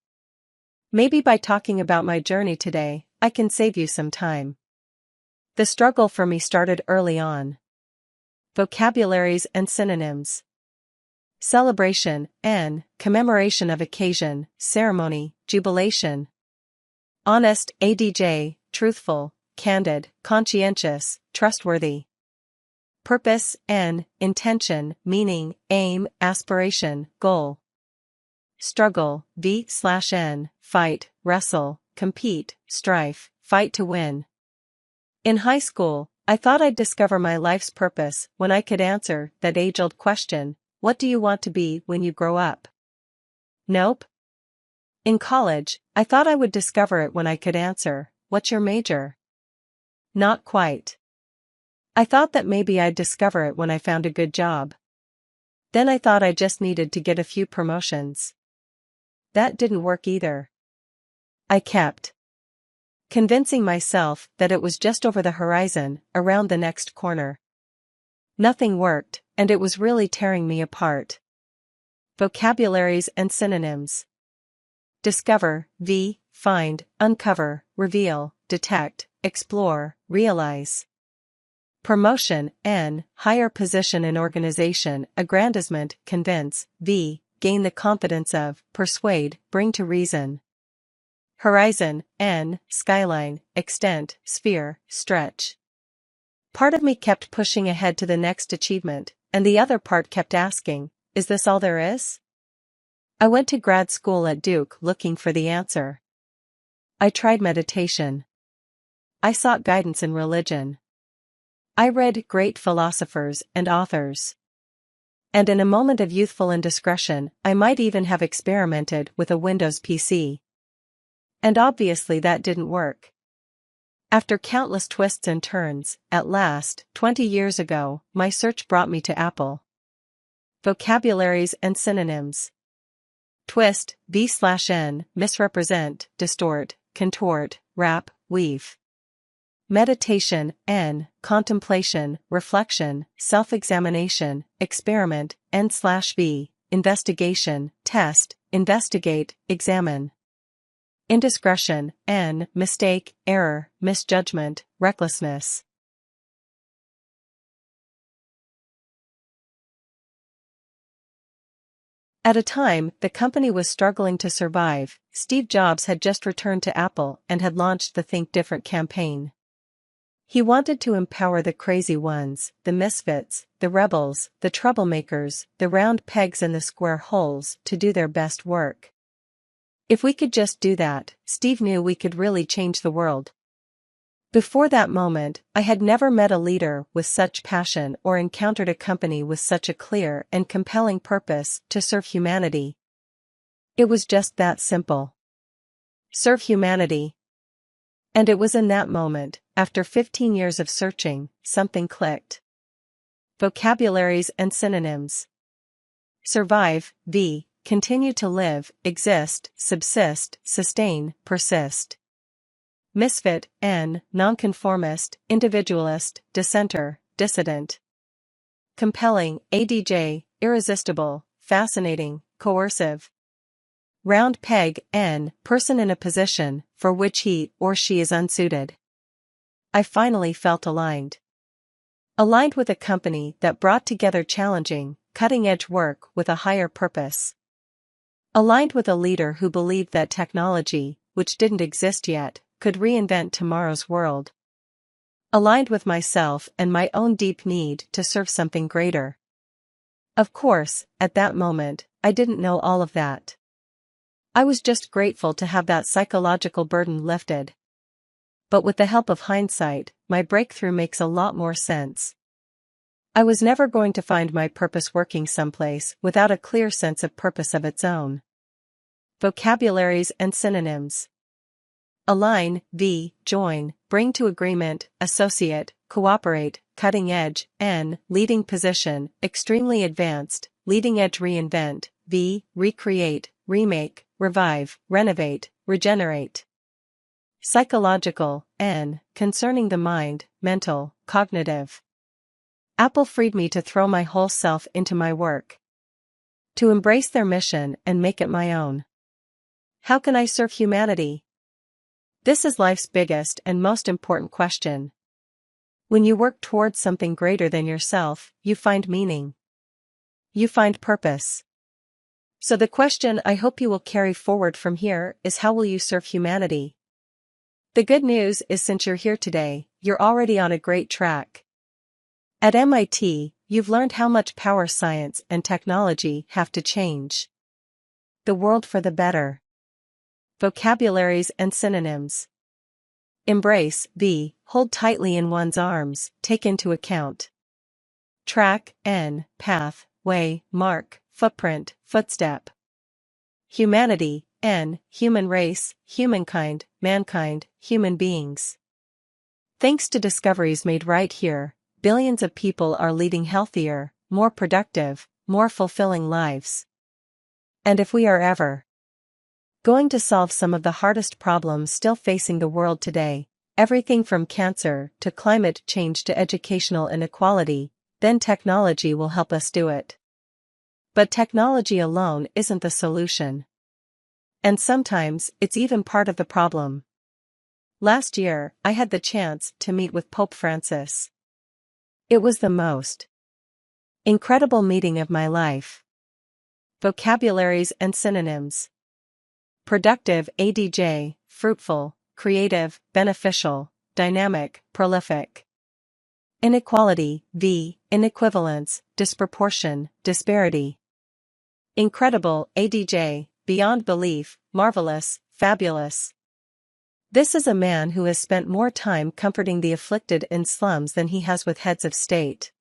Maybe by talking about my journey today, I can save you some time. The struggle for me started early on. Vocabularies and synonyms. Celebration, N, commemoration of occasion, ceremony, jubilation. Honest, ADJ, truthful, candid, conscientious, trustworthy. Purpose, N, intention, meaning, aim, aspiration, goal. Struggle, V/N, fight, wrestle, compete, strife, fight to win. In high school, I thought I'd discover my life's purpose when I could answer that age-old question, what do you want to be when you grow up? Nope. In college, I thought I would discover it when I could answer, what's your major? Not quite. I thought that maybe I'd discover it when I found a good job. Then I thought I just needed to get a few promotions. That didn't work either. I kept convincing myself that it was just over the horizon, around the next corner. Nothing worked, and it was really tearing me apart. Vocabularies and synonyms. Discover, v, find, uncover, reveal, detect, explore, realize. Promotion, n, higher position in organization, aggrandizement, convince, v, gain the confidence of, persuade, bring to reason. Horizon, n, skyline, extent, sphere, stretch. Part of me kept pushing ahead to the next achievement, and the other part kept asking, is this all there is? I went to grad school at Duke looking for the answer. I tried meditation. I sought guidance in religion. I read great philosophers and authors. And in a moment of youthful indiscretion, I might even have experimented with a Windows PC. And obviously that didn't work. After countless twists and turns, at last, 20 years ago, my search brought me to Apple. Vocabularies and synonyms. Twist, v/n, misrepresent, distort, contort, wrap, weave. Meditation, n, contemplation, reflection, self-examination, experiment, n/v, investigation, test, investigate, examine. Indiscretion, n, mistake, error, misjudgment, recklessness. At a time the company was struggling to survive, Steve Jobs had just returned to Apple and had launched the Think Different campaign. He wanted to empower the crazy ones, the misfits, the rebels, the troublemakers, the round pegs in the square holes to do their best work. If we could just do that, Steve knew we could really change the world. Before that moment, I had never met a leader with such passion or encountered a company with such a clear and compelling purpose to serve humanity. It was just that simple. Serve humanity. And it was in that moment, after 15 years of searching, something clicked. Vocabularies and synonyms. Survive, v, continue to live, exist, subsist, sustain, persist. Misfit, n, nonconformist, individualist, dissenter, dissident. Compelling, adj, irresistible, fascinating, coercive. Round peg, n, person in a position for which he or she is unsuited. I finally felt aligned. Aligned with a company that brought together challenging, cutting-edge work with a higher purpose. Aligned with a leader who believed that technology, which didn't exist yet, could reinvent tomorrow's world. Aligned with myself and my own deep need to serve something greater. Of course, at that moment, I didn't know all of that. I was just grateful to have that psychological burden lifted. But with the help of hindsight, my breakthrough makes a lot more sense. I was never going to find my purpose working someplace without a clear sense of purpose of its own. Vocabularies and synonyms. Align, v, join, bring to agreement, associate, cooperate, cutting edge, n, leading position, extremely advanced, leading edge reinvent, v, recreate, remake, revive, renovate, regenerate. Psychological, n, concerning the mind, mental, cognitive. Apple freed me to throw my whole self into my work. To embrace their mission and make it my own. How can I serve humanity? This is life's biggest and most important question. When you work towards something greater than yourself, you find meaning. You find purpose. So the question I hope you will carry forward from here is, how will you serve humanity? The good news is, since you're here today, you're already on a great track. At MIT, you've learned how much power science and technology have to change the world for the better. Vocabularies and synonyms. Embrace, v, hold tightly in one's arms, take into account. Track, N, path, way, mark, footprint, footstep. Humanity, N, human race, humankind, mankind, human beings. Thanks to discoveries made right here, billions of people are leading healthier, more productive, more fulfilling lives. And if we are ever going to solve some of the hardest problems still facing the world today, everything from cancer to climate change to educational inequality, then technology will help us do it. But technology alone isn't the solution. And sometimes it's even part of the problem. Last year, I had the chance to meet with Pope Francis. It was the most incredible meeting of my life. Vocabularies and synonyms. Productive, ADJ, fruitful, creative, beneficial, dynamic, prolific. Inequality, V, inequivalence, disproportion, disparity. Incredible, ADJ, beyond belief, marvelous, fabulous. This is a man who has spent more time comforting the afflicted in slums than he has with heads of state.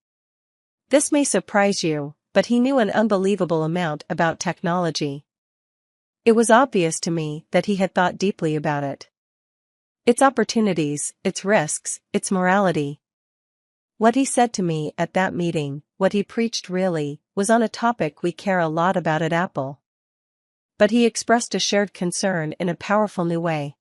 This may surprise you, but he knew an unbelievable amount about technology. It was obvious to me that he had thought deeply about it. Its opportunities, its risks, its morality. What he said to me at that meeting, what he preached really, was on a topic we care a lot about at Apple. But he expressed a shared concern in a powerful new way.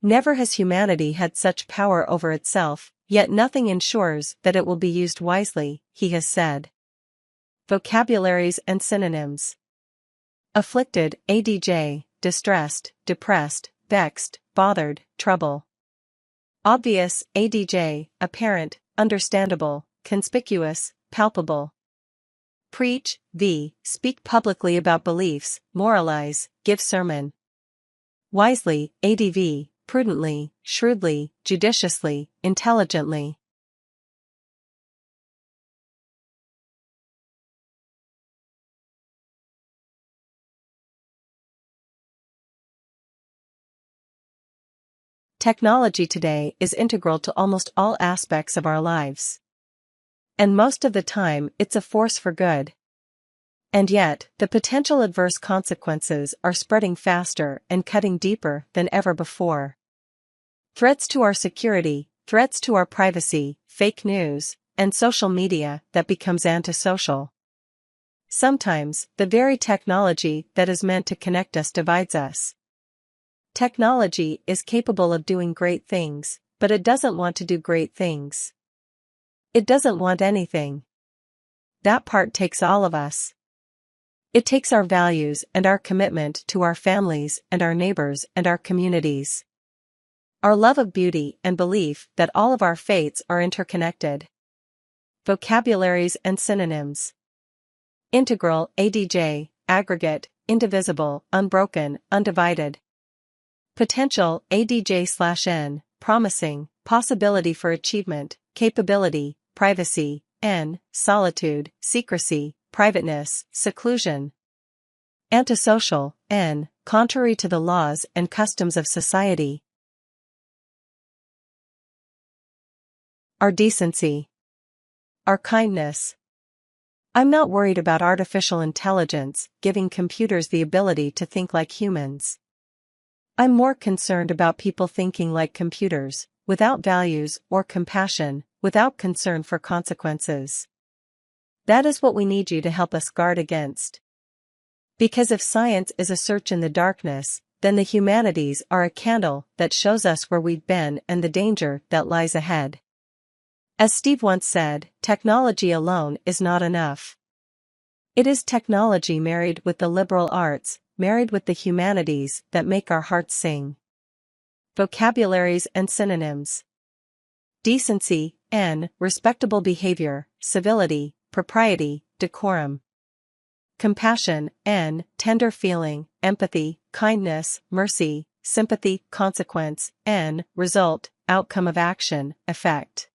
Never has humanity had such power over itself, yet nothing ensures that it will be used wisely, he has said. Vocabularies and synonyms. Afflicted, ADJ, distressed, depressed, vexed, bothered, trouble. Obvious, ADJ, apparent, understandable, conspicuous, palpable. Preach, V, speak publicly about beliefs, moralize, give sermon. Wisely, ADV, prudently, shrewdly, judiciously, intelligently. Technology today is integral to almost all aspects of our lives. And most of the time, it's a force for good. And yet, the potential adverse consequences are spreading faster and cutting deeper than ever before. Threats to our security, threats to our privacy, fake news, and social media that becomes antisocial. Sometimes, the very technology that is meant to connect us divides us. Technology is capable of doing great things, but it doesn't want to do great things. It doesn't want anything. That part takes all of us. It takes our values and our commitment to our families and our neighbors and our communities. Our love of beauty and belief that all of our fates are interconnected. Vocabularies and synonyms. Integral, ADJ, aggregate, indivisible, unbroken, undivided. Potential, ADJ/N, promising, possibility for achievement, capability, privacy, N, solitude, secrecy, privateness, seclusion. Antisocial, N, contrary to the laws and customs of society. Our decency. Our kindness. I'm not worried about artificial intelligence giving computers the ability to think like humans. I'm more concerned about people thinking like computers, without values or compassion, without concern for consequences. That is what we need you to help us guard against. Because if science is a search in the darkness, then the humanities are a candle that shows us where we've been and the danger that lies ahead. As Steve once said, technology alone is not enough. It is technology married with the liberal arts, married with the humanities that make our hearts sing. Vocabularies and synonyms. Decency, N, respectable behavior, civility, propriety, decorum. Compassion, N, tender feeling, empathy, kindness, mercy, sympathy, consequence, N, result, outcome of action, effect.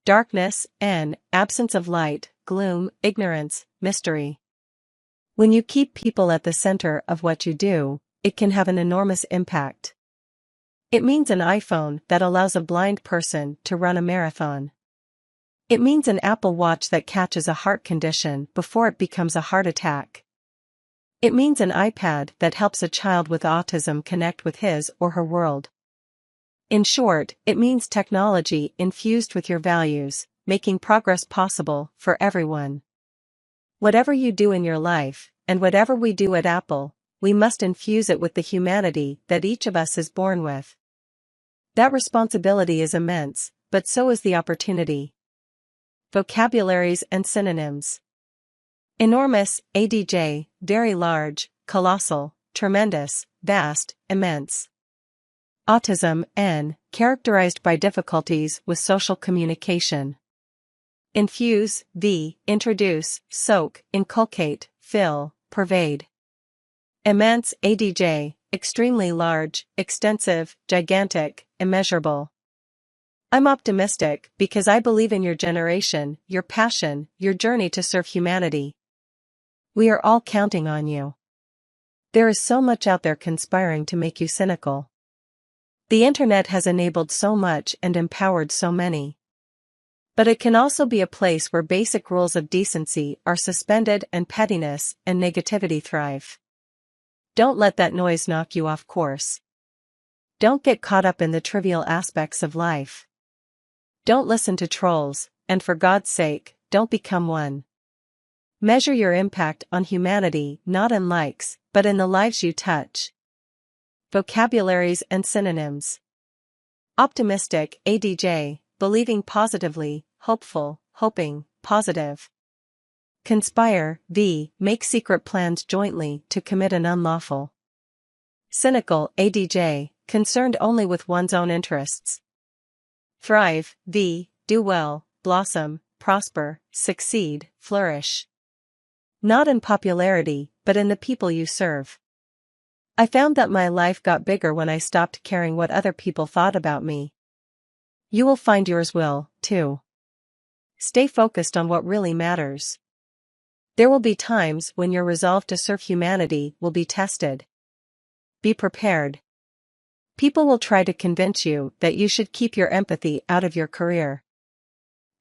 Darkness, N, absence of light, gloom, ignorance, mystery. When you keep people at the center of what you do, it can have an enormous impact. It means an iPhone that allows a blind person to run a marathon. It means an Apple Watch that catches a heart condition before it becomes a heart attack. It means an iPad that helps a child with autism connect with his or her world. In short, it means technology infused with your values, making progress possible for everyone. Whatever you do in your life, and whatever we do at Apple, we must infuse it with the humanity that each of us is born with. That responsibility is immense, but so is the opportunity. Vocabularies and synonyms. Enormous, adj, very large, colossal, tremendous, vast, immense. Autism, n, characterized by difficulties with social communication. Infuse, v, introduce, soak, inculcate, fill, pervade. Immense, adj, extremely large, extensive, gigantic, immeasurable. I'm optimistic because I believe in your generation, your passion, your journey to serve humanity. We are all counting on you. There is so much out there conspiring to make you cynical. The internet has enabled so much and empowered so many. But it can also be a place where basic rules of decency are suspended and pettiness and negativity thrive. Don't let that noise knock you off course. Don't get caught up in the trivial aspects of life. Don't listen to trolls, and for God's sake, don't become one. Measure your impact on humanity not in likes, but in the lives you touch. Vocabularies and synonyms. Optimistic, adj, believing positively, hopeful, hoping, positive. Conspire, v, make secret plans jointly to commit an unlawful. Cynical, adj, concerned only with one's own interests. Thrive, v, do well, blossom, prosper, succeed, flourish. Not in popularity, but in the people you serve. I found that my life got bigger when I stopped caring what other people thought about me. You will find yours will, too. Stay focused on what really matters. There will be times when your resolve to serve humanity will be tested. Be prepared. People will try to convince you that you should keep your empathy out of your career.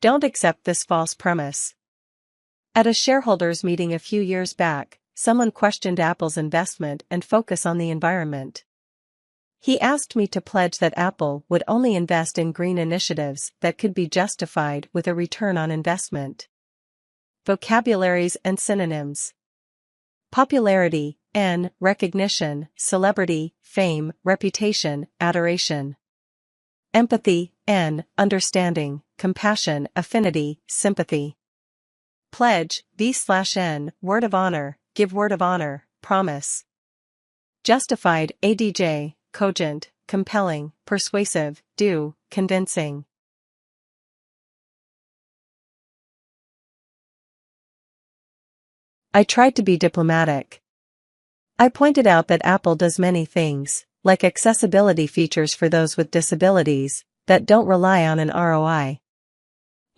Don't accept this false premise. At a shareholders' meeting a few years back, someone questioned Apple's investment and focus on the environment. He asked me to pledge that Apple would only invest in green initiatives that could be justified with a return on investment. Vocabularies and synonyms. Popularity, n, recognition, celebrity, fame, reputation, adoration. Empathy, n, understanding, compassion, affinity, sympathy. Pledge, v/n, word of honor, give word of honor, promise. Justified, adj, cogent, compelling, persuasive, due, convincing. I tried to be diplomatic. I pointed out that Apple does many things, like accessibility features for those with disabilities, that don't rely on an ROI.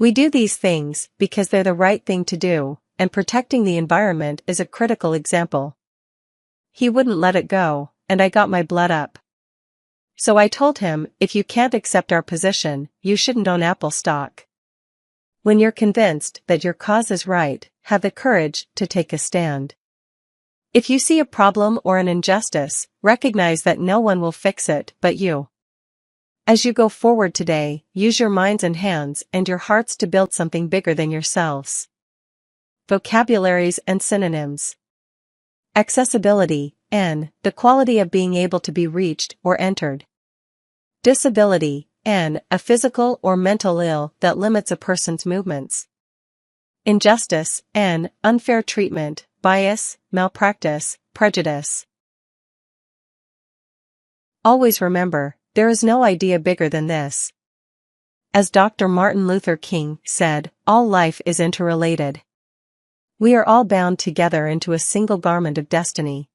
We do these things because they're the right thing to do, and protecting the environment is a critical example. He wouldn't let it go, and I got my blood up. So I told him, if you can't accept our position, you shouldn't own Apple stock. When you're convinced that your cause is right, have the courage to take a stand. If you see a problem or an injustice, recognize that no one will fix it but you. As you go forward today, use your minds and hands and your hearts to build something bigger than yourselves. Vocabularies and synonyms. Accessibility, n, the quality of being able to be reached or entered. Disability, n, a physical or mental ill that limits a person's movements. Injustice, n, unfair treatment, bias, malpractice, prejudice. Always remember, there is no idea bigger than this. As Dr. Martin Luther King said, all life is interrelated. We are all bound together into a single garment of destiny.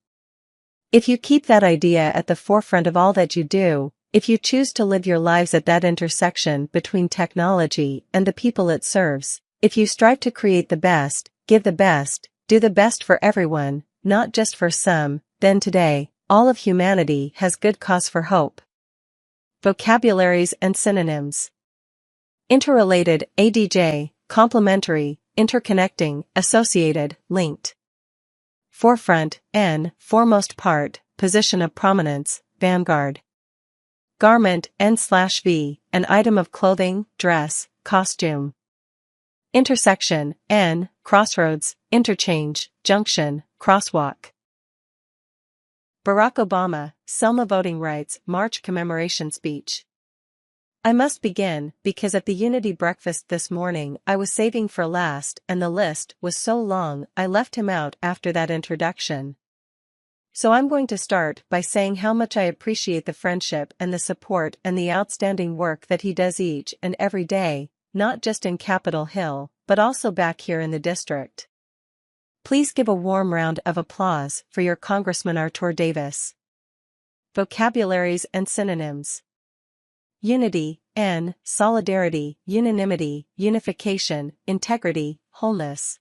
If you keep that idea at the forefront of all that you do, if you choose to live your lives at that intersection between technology and the people it serves, if you strive to create the best, give the best, do the best for everyone, not just for some, then today, all of humanity has good cause for hope. Vocabularies and synonyms. Interrelated, adj, complementary, interconnecting, associated, linked. Forefront, n, foremost part, position of prominence, vanguard. Garment, n/v, an item of clothing, dress, costume. Intersection, n, crossroads, interchange, junction, crosswalk. Barack Obama, Selma Voting Rights March Commemoration Speech. I must begin, because at the Unity breakfast this morning I was saving for last and the list was so long I left him out after that introduction. So I'm going to start by saying how much I appreciate the friendship and the support and the outstanding work that he does each and every day, not just in Capitol Hill, but also back here in the district. Please give a warm round of applause for your Congressman Artur Davis. Vocabularies and synonyms. Unity, n, solidarity, unanimity, unification, integrity, wholeness.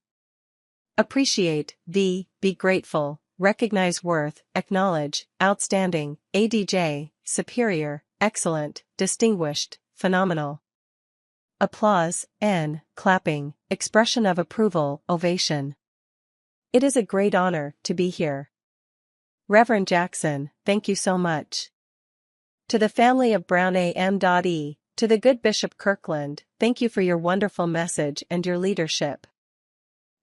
Appreciate, v, be grateful, recognize worth, acknowledge, outstanding, adj, superior, excellent, distinguished, phenomenal. Applause, n, clapping, expression of approval, ovation. It is a great honor to be here. Reverend Jackson, thank you so much. To the family of Brown AM.E, to the good Bishop Kirkland, thank you for your wonderful message and your leadership.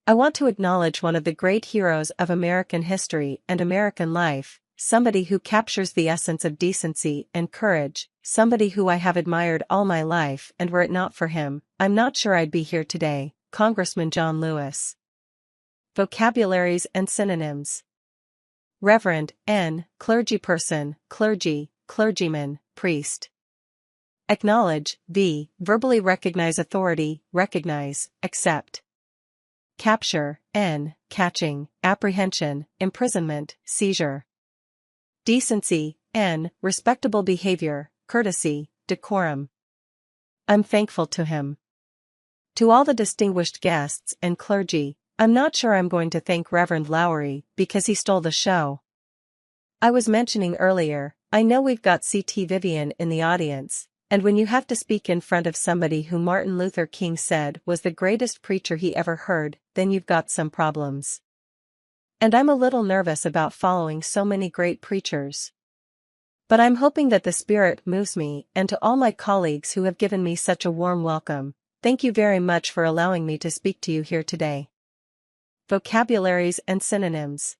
I want to acknowledge one of the great heroes of American history and American life, somebody who captures the essence of decency and courage, somebody who I have admired all my life, and were it not for him, I'm not sure I'd be here today, Congressman John Lewis. Vocabularies and synonyms. Reverend, n, clergyperson, clergy, clergyman, priest. Acknowledge, v, verbally recognize authority, recognize, accept. Capture, n, catching, apprehension, imprisonment, seizure. Decency, n, respectable behavior, courtesy, decorum. I'm thankful to him. To all the distinguished guests and clergy, I'm not sure I'm going to thank Reverend Lowry because he stole the show. I was mentioning earlier, I know we've got CT Vivian in the audience, and when you have to speak in front of somebody who Martin Luther King said was the greatest preacher he ever heard, then you've got some problems. And I'm a little nervous about following so many great preachers. But I'm hoping that the Spirit moves me, and to all my colleagues who have given me such a warm welcome, thank you very much for allowing me to speak to you here today. Vocabularies and synonyms.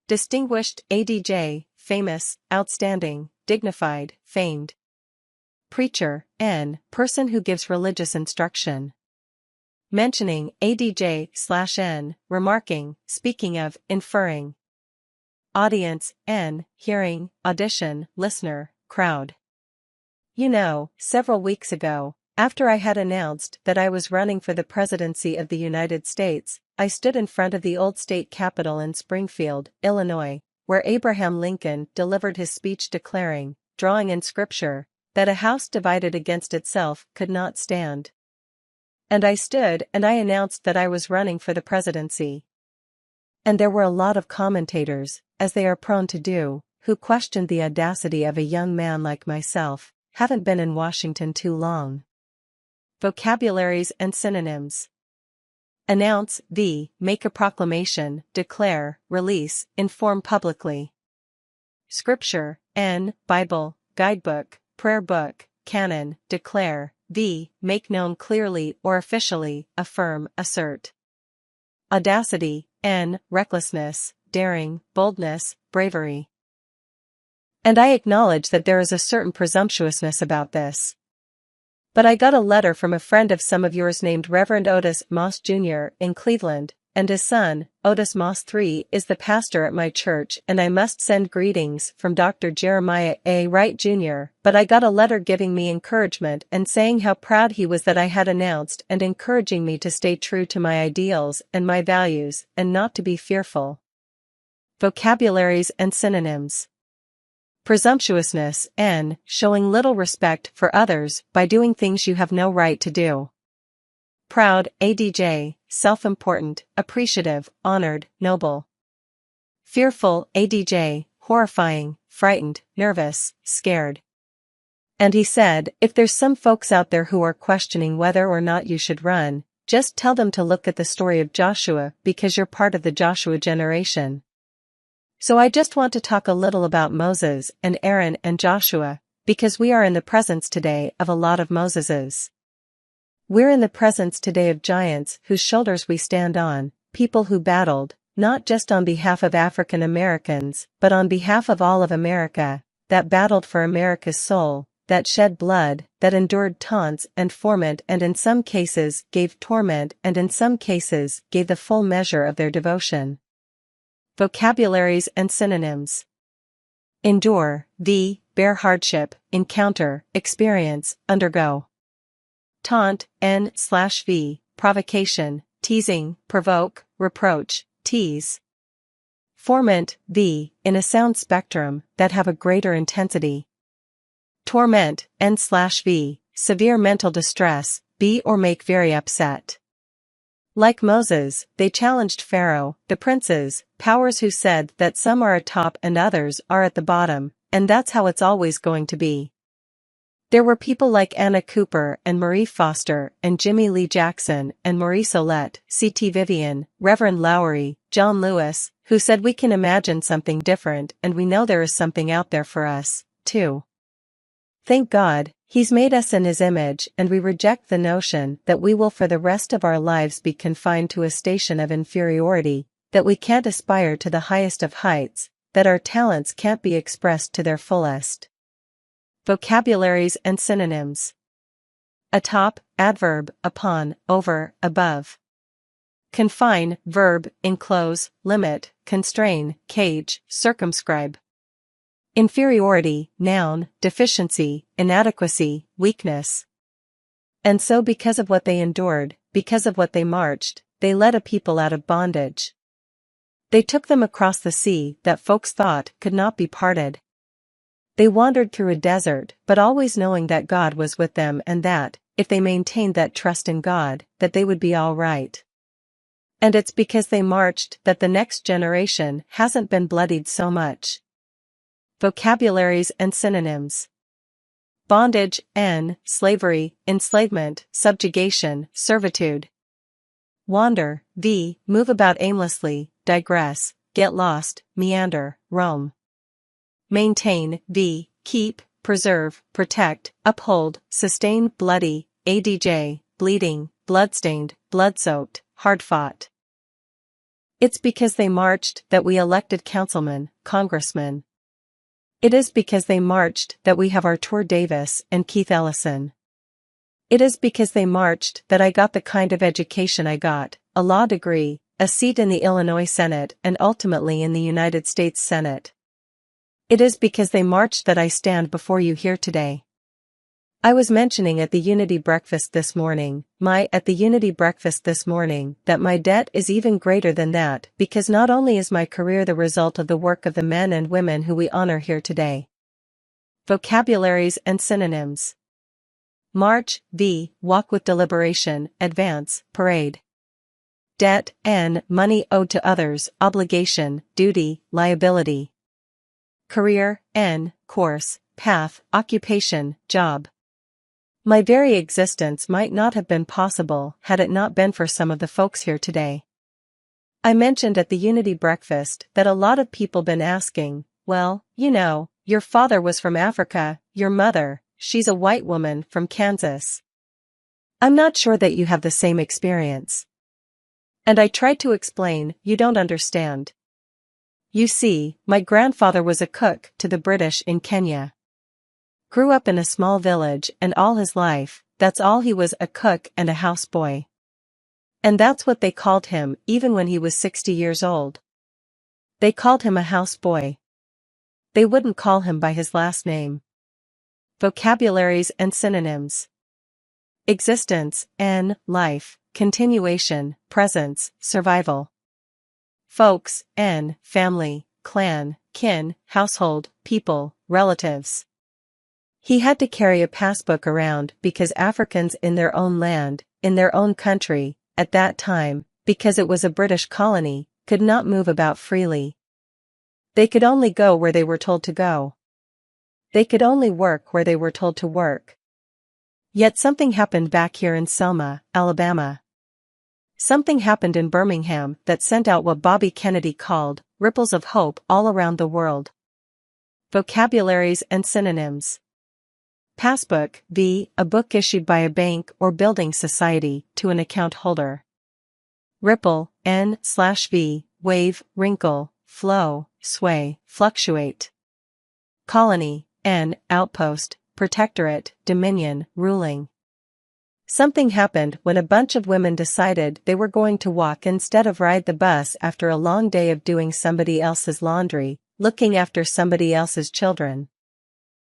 Distinguished, adj, famous, outstanding, dignified, famed. Preacher, n, person who gives religious instruction. Mentioning, adj/n, remarking, speaking of, inferring. Audience, n, hearing, audition, listener, crowd. You know, several weeks ago, after I had announced that I was running for the presidency of the United States, I stood in front of the old state capitol in Springfield, Illinois, where Abraham Lincoln delivered his speech declaring, drawing in scripture, that a house divided against itself could not stand. And I stood and I announced that I was running for the presidency. And there were a lot of commentators, as they are prone to do, who questioned the audacity of a young man like myself, haven't been in Washington too long. Vocabularies and synonyms. Announce, v, make a proclamation, declare, release, inform publicly. Scripture, n, Bible, guidebook, prayer book, canon, declare, v, make known clearly or officially, affirm, assert. Audacity, n, recklessness, daring, boldness, bravery. And I acknowledge that there is a certain presumptuousness about this. But I got a letter from a friend of some of yours named Reverend Otis Moss Jr. in Cleveland, and his son, Otis Moss III, is the pastor at my church, and I must send greetings from Dr. Jeremiah A. Wright Jr., but I got a letter giving me encouragement and saying how proud he was that I had announced and encouraging me to stay true to my ideals and my values and not to be fearful. Vocabularies and synonyms. Presumptuousness, n, showing little respect for others by doing things you have no right to do. Proud, adj, self-important, appreciative, honored, noble. Fearful, adj, horrifying, frightened, nervous, scared. And he said, if there's some folks out there who are questioning whether or not you should run, just tell them to look at the story of Joshua because you're part of the Joshua generation. So I just want to talk a little about Moses and Aaron and Joshua, because we are in the presence today of a lot of Moseses. We're in the presence today of giants whose shoulders we stand on, people who battled, not just on behalf of African Americans, but on behalf of all of America, that battled for America's soul, that shed blood, that endured taunts and torment and in some cases gave torment and in some cases gave the full measure of their devotion. Vocabularies and synonyms. Endure, bear hardship, encounter, experience, undergo. Taunt, n/v, provocation, teasing, provoke, reproach, tease. Formant, in a sound spectrum, that have a greater intensity. Torment, n/v, severe mental distress, be or make very upset. Like Moses, they challenged Pharaoh, the princes, powers who said that some are atop and others are at the bottom, and that's how it's always going to be. There were people like Anna Cooper and Marie Foster and Jimmy Lee Jackson and Maurice Ouellette, C.T. Vivian, Reverend Lowry, John Lewis, who said we can imagine something different and we know there is something out there for us, too. Thank God, He's made us in His image and we reject the notion that we will for the rest of our lives be confined to a station of inferiority, that we can't aspire to the highest of heights, that our talents can't be expressed to their fullest. Vocabularies and synonyms. Atop, adverb, upon, over, above. Confine, verb, enclose, limit, constrain, cage, circumscribe. Inferiority, noun, deficiency, inadequacy, weakness. And so because of what they endured, because of what they marched, they led a people out of bondage. They took them across the sea that folks thought could not be parted. They wandered through a desert, but always knowing that God was with them and that, if they maintained that trust in God, that they would be all right. And it's because they marched that the next generation hasn't been bloodied so much. Vocabularies and synonyms. Bondage, slavery, enslavement, subjugation, servitude. Wander, move about aimlessly, digress, get lost, meander, roam. Maintain, keep, preserve, protect, uphold, sustain, bloody, adj, bleeding, bloodstained, blood-soaked, hard-fought. It's because they marched that we elected councilmen, congressmen. It is because they marched that we have Artur Davis and Keith Ellison. It is because they marched that I got the kind of education I got, a law degree, a seat in the Illinois Senate and ultimately in the United States Senate. It is because they marched that I stand before you here today. I was mentioning at the Unity Breakfast this morning, that my debt is even greater than that because not only is my career the result of the work of the men and women who we honor here today. Vocabularies and synonyms. March, walk with deliberation, advance, parade. Debt, money owed to others, obligation, duty, liability. Career, course, path, occupation, job. My very existence might not have been possible had it not been for some of the folks here today. I mentioned at the Unity Breakfast that a lot of people been asking, well, you know, your father was from Africa, your mother, she's a white woman from Kansas. I'm not sure that you have the same experience. And I tried to explain, you don't understand. You see, my grandfather was a cook to the British in Kenya. Grew up in a small village and all his life, that's all he was, a cook and a houseboy. And that's what they called him even when he was 60 years old. They called him a houseboy. They wouldn't call him by his last name. Vocabularies and synonyms. Existence, life, continuation, presence, survival. Folks, family, clan, kin, household, people, relatives. He had to carry a passbook around because Africans in their own land, in their own country, at that time, because it was a British colony, could not move about freely. They could only go where they were told to go. They could only work where they were told to work. Yet something happened back here in Selma, Alabama. Something happened in Birmingham that sent out what Bobby Kennedy called ripples of hope all around the world. Vocabularies and synonyms. Passbook, v. A book issued by a bank or building society to an account holder. Ripple, n/v. Wave, wrinkle, flow, sway, fluctuate. Colony, n. Outpost, protectorate, dominion, ruling. Something happened when a bunch of women decided they were going to walk instead of ride the bus after a long day of doing somebody else's laundry, looking after somebody else's children.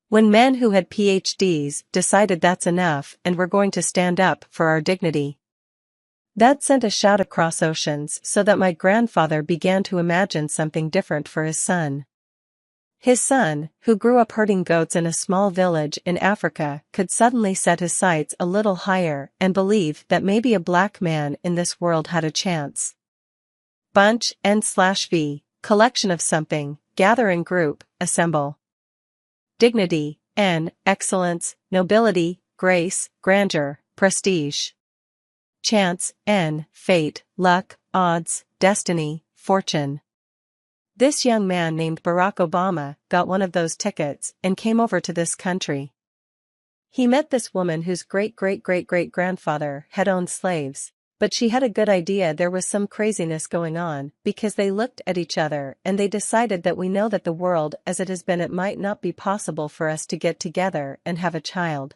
When men who had PhDs decided that's enough and we're going to stand up for our dignity. That sent a shout across oceans so that my grandfather began to imagine something different for his son. His son, who grew up herding goats in a small village in Africa, could suddenly set his sights a little higher and believe that maybe a black man in this world had a chance. Bunch, n/v. Collection of something, gather in group, assemble. Dignity, n. Excellence, nobility, grace, grandeur, prestige. Chance, n. Fate, luck, odds, destiny, fortune. This young man named Barack Obama got one of those tickets and came over to this country. He met this woman whose great-great-great-great-grandfather had owned slaves, but she had a good idea there was some craziness going on because they looked at each other and they decided that we know that the world as it has been, it might not be possible for us to get together and have a child.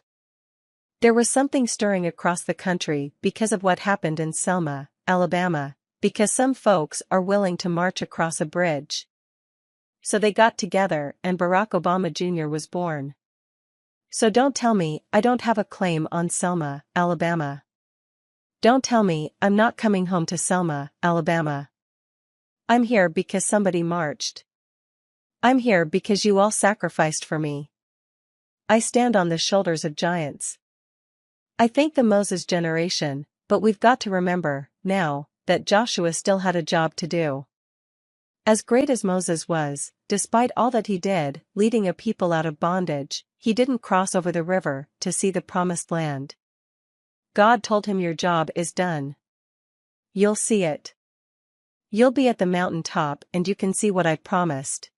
There was something stirring across the country because of what happened in Selma, Alabama, because some folks are willing to march across a bridge. So they got together and Barack Obama Jr. was born. So don't tell me I don't have a claim on Selma, Alabama. Don't tell me I'm not coming home to Selma, Alabama. I'm here because somebody marched. I'm here because you all sacrificed for me. I stand on the shoulders of giants. I think the Moses generation, but we've got to remember, now, that Joshua still had a job to do. As great as Moses was, despite all that he did, leading a people out of bondage, he didn't cross over the river to see the promised land. God told him your job is done. You'll see it. You'll be at the mountain top and you can see what I promised.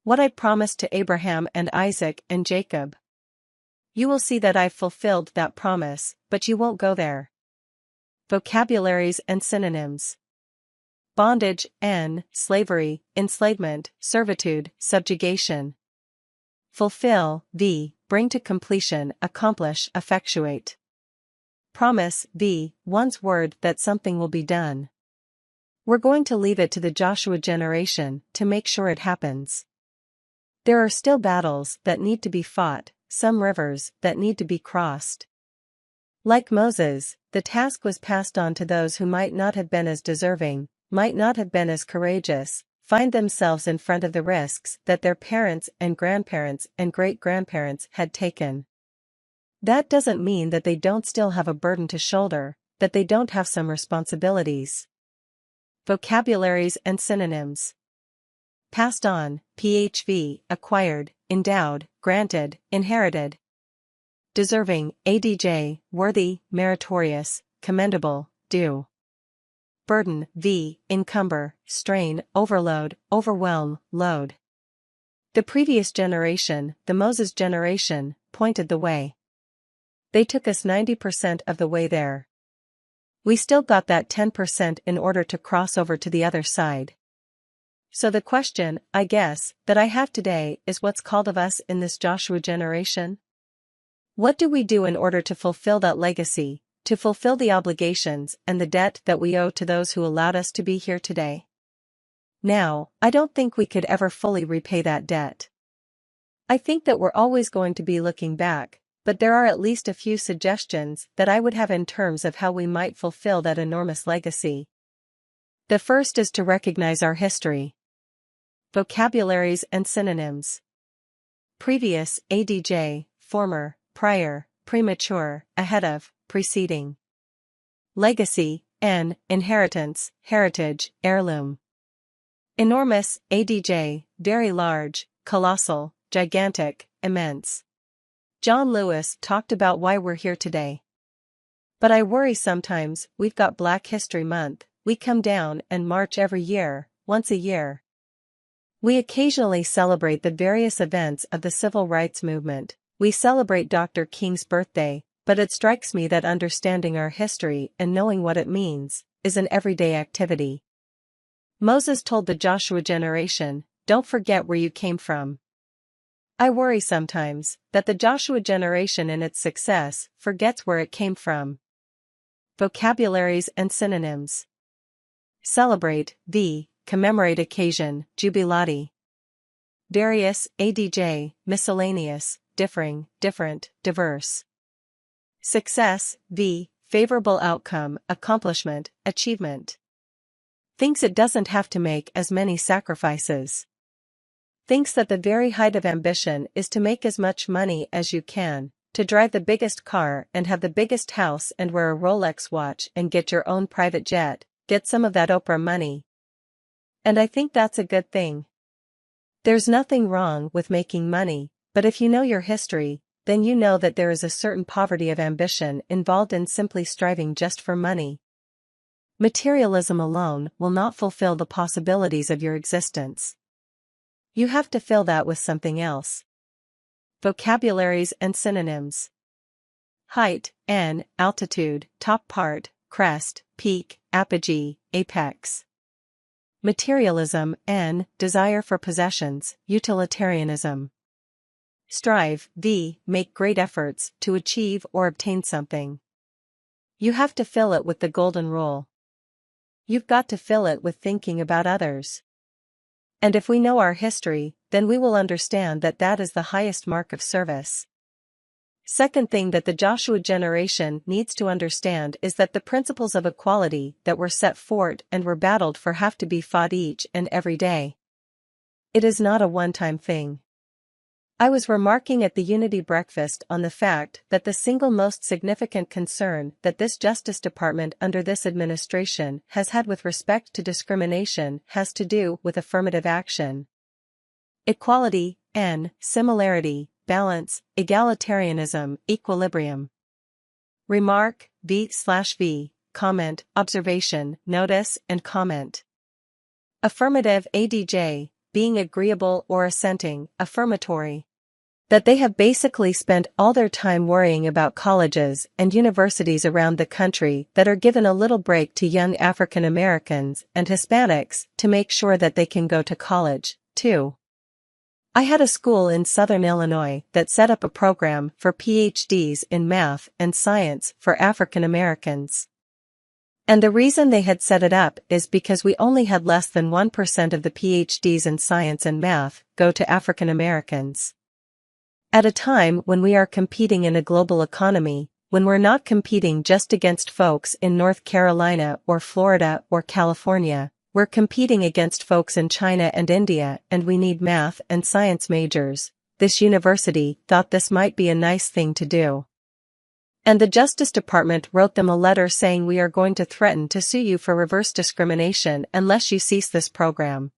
What I promised to Abraham and Isaac and Jacob. You will see that I've fulfilled that promise, but you won't go there. Vocabularies and synonyms. Bondage, n. Slavery, enslavement, servitude, subjugation. Fulfill, v. Bring to completion, accomplish, effectuate. Promise, v. One's word that something will be done. We're going to leave it to the Joshua generation to make sure it happens. There are still battles that need to be fought, some rivers that need to be crossed. Like Moses, the task was passed on to those who might not have been as deserving, might not have been as courageous, find themselves in front of the risks that their parents and grandparents and great-grandparents had taken. That doesn't mean that they don't still have a burden to shoulder, that they don't have some responsibilities. Vocabularies and synonyms. Passed on, phv, acquired, endowed, granted, inherited. Deserving, adj, worthy, meritorious, commendable, due. Burden, v. Encumber, strain, overload, overwhelm, load. The previous generation, the Moses generation, pointed the way. They took us 90% of the way there. We still got that 10% in order to cross over to the other side. So the question, I guess, that I have today is what's called of us in this Joshua generation? What do we do in order to fulfill that legacy, to fulfill the obligations and the debt that we owe to those who allowed us to be here today? Now, I don't think we could ever fully repay that debt. I think that we're always going to be looking back, but there are at least a few suggestions that I would have in terms of how we might fulfill that enormous legacy. The first is to recognize our history. Vocabularies and synonyms. Previous, adj, former, prior, premature, ahead of, preceding. Legacy, n. Inheritance, heritage, heirloom. Enormous, adj, very large, colossal, gigantic, immense. John Lewis talked about why we're here today. But I worry sometimes. We've got Black History Month, we come down and march every year, once a year. We occasionally celebrate the various events of the civil rights movement. We celebrate Dr. King's birthday, but it strikes me that understanding our history and knowing what it means is an everyday activity. Moses told the Joshua generation, "Don't forget where you came from." I worry sometimes that the Joshua generation in its success forgets where it came from. Vocabularies and synonyms. Celebrate, commemorate occasion, jubilati. Various, adj, miscellaneous, differing, different, diverse. Success, favorable outcome, accomplishment, achievement. Thinks it doesn't have to make as many sacrifices. Thinks that the very height of ambition is to make as much money as you can, to drive the biggest car and have the biggest house and wear a Rolex watch and get your own private jet, get some of that Oprah money. And I think that's a good thing. There's nothing wrong with making money, but if you know your history, then you know that there is a certain poverty of ambition involved in simply striving just for money. Materialism alone will not fulfill the possibilities of your existence. You have to fill that with something else. Vocabularies and synonyms. Height, altitude, top part, crest, peak, apogee, apex. Materialism, desire for possessions, utilitarianism. Strive, make great efforts to achieve or obtain something. You have to fill it with the golden rule. You've got to fill it with thinking about others. And if we know our history, then we will understand that that is the highest mark of service. Second thing that the Joshua generation needs to understand is that the principles of equality that were set forth and were battled for have to be fought each and every day. It is not a one-time thing. I was remarking at the Unity Breakfast on the fact that the single most significant concern that this Justice Department under this administration has had with respect to discrimination has to do with affirmative action. Equality, similarity, balance, egalitarianism, equilibrium. Remark, v/v, comment, observation, notice and comment. Affirmative adj, being agreeable or assenting, affirmatory. That they have basically spent all their time worrying about colleges and universities around the country that are given a little break to young African Americans and Hispanics to make sure that they can go to college, too. I had a school in Southern Illinois that set up a program for PhDs in math and science for African Americans. And the reason they had set it up is because we only had less than 1% of the PhDs in science and math go to African Americans. At a time when we are competing in a global economy, when we're not competing just against folks in North Carolina or Florida or California, we're competing against folks in China and India, and we need math and science majors. This university thought this might be a nice thing to do. And the Justice Department wrote them a letter saying, "We are going to threaten to sue you for reverse discrimination unless you cease this program."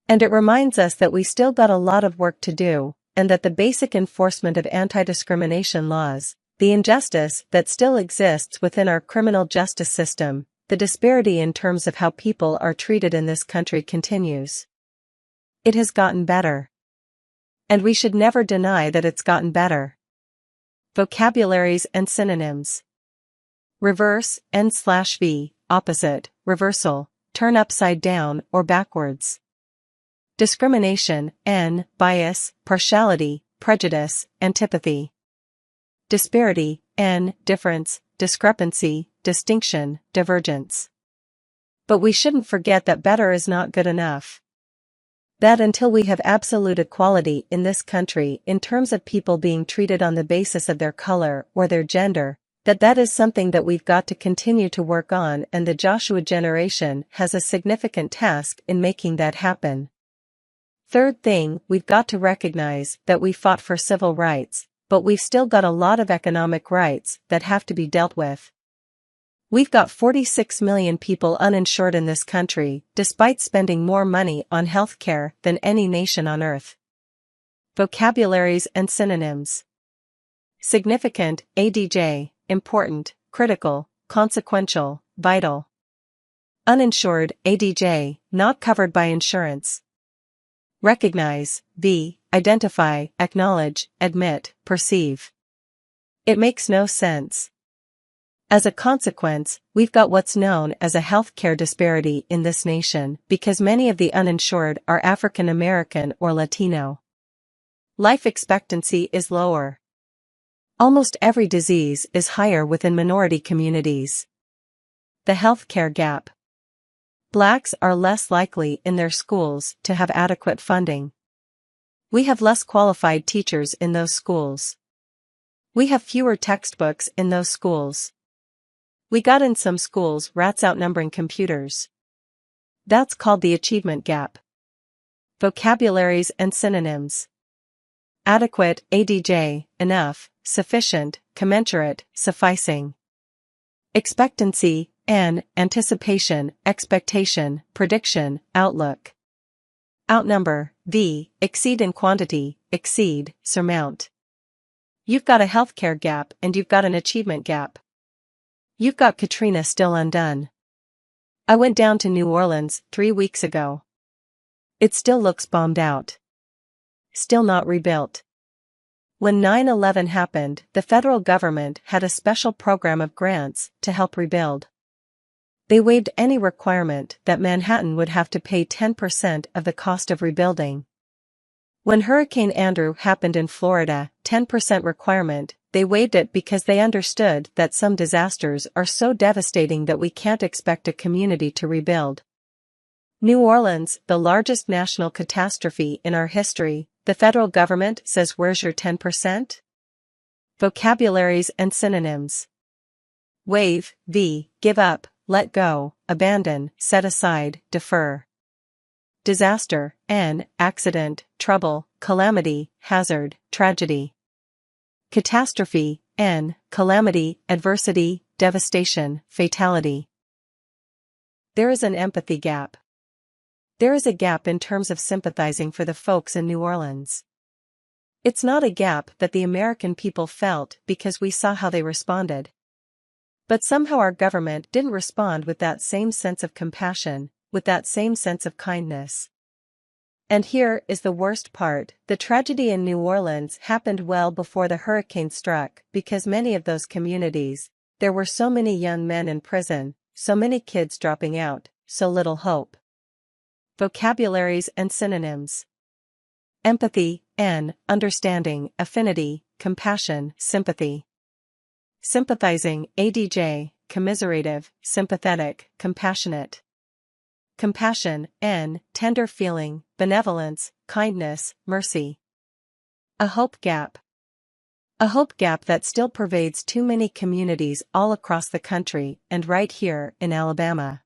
And it reminds us that we still got a lot of work to do, and that the basic enforcement of anti-discrimination laws, the injustice that still exists within our criminal justice system, the disparity in terms of how people are treated in this country continues. It has gotten better. And we should never deny that it's gotten better. Vocabularies and synonyms. Reverse, n/v, opposite, reversal, turn upside down or backwards. Discrimination, bias, partiality, prejudice, antipathy. Disparity, difference, discrepancy, distinction, divergence. But we shouldn't forget that better is not good enough. That until we have absolute equality in this country in terms of people being treated on the basis of their color or their gender, that is something that we've got to continue to work on, and the Joshua generation has a significant task in making that happen. Third thing, we've got to recognize that we fought for civil rights, but we've still got a lot of economic rights that have to be dealt with. We've got 46 million people uninsured in this country, despite spending more money on healthcare than any nation on earth. Vocabularies and synonyms. Significant, ADJ, important, critical, consequential, vital. Uninsured, ADJ, not covered by insurance. Recognize, V, identify, acknowledge, admit, perceive. It makes no sense. As a consequence, we've got what's known as a healthcare disparity in this nation because many of the uninsured are African American or Latino. Life expectancy is lower. Almost every disease is higher within minority communities. The healthcare gap. Blacks are less likely in their schools to have adequate funding. We have less qualified teachers in those schools. We have fewer textbooks in those schools. We got in some schools rats outnumbering computers. That's called the achievement gap. Vocabularies and synonyms. Adequate, ADJ, enough, sufficient, commensurate, sufficing. Expectancy, an, anticipation, expectation, prediction, outlook. Outnumber, V, exceed in quantity, exceed, surmount. You've got a healthcare gap and you've got an achievement gap. You've got Katrina still undone. I went down to New Orleans 3 weeks ago. It still looks bombed out. Still not rebuilt. When 9/11 happened, the federal government had a special program of grants to help rebuild. They waived any requirement that Manhattan would have to pay 10% of the cost of rebuilding. When Hurricane Andrew happened in Florida, 10% requirement, they waived it because they understood that some disasters are so devastating that we can't expect a community to rebuild. New Orleans, the largest national catastrophe in our history, the federal government says where's your 10%? Vocabularies and synonyms. Waive, V, give up, let go, abandon, set aside, defer. Disaster, N, accident, trouble, calamity, hazard, tragedy. Catastrophe, N, calamity, adversity, devastation, fatality. There is an empathy gap. There is a gap in terms of sympathizing for the folks in New Orleans. It's not a gap that the American people felt because we saw how they responded. But somehow our government didn't respond with that same sense of compassion, with that same sense of kindness. And here is the worst part, the tragedy in New Orleans happened well before the hurricane struck because many of those communities, there were so many young men in prison, so many kids dropping out, so little hope. Vocabularies and synonyms. Empathy, N, understanding, affinity, compassion, sympathy. Sympathizing, ADJ, commiserative, sympathetic, compassionate. Compassion, N, tender feeling, benevolence, kindness, mercy. A hope gap. A hope gap that still pervades too many communities all across the country and right here in Alabama.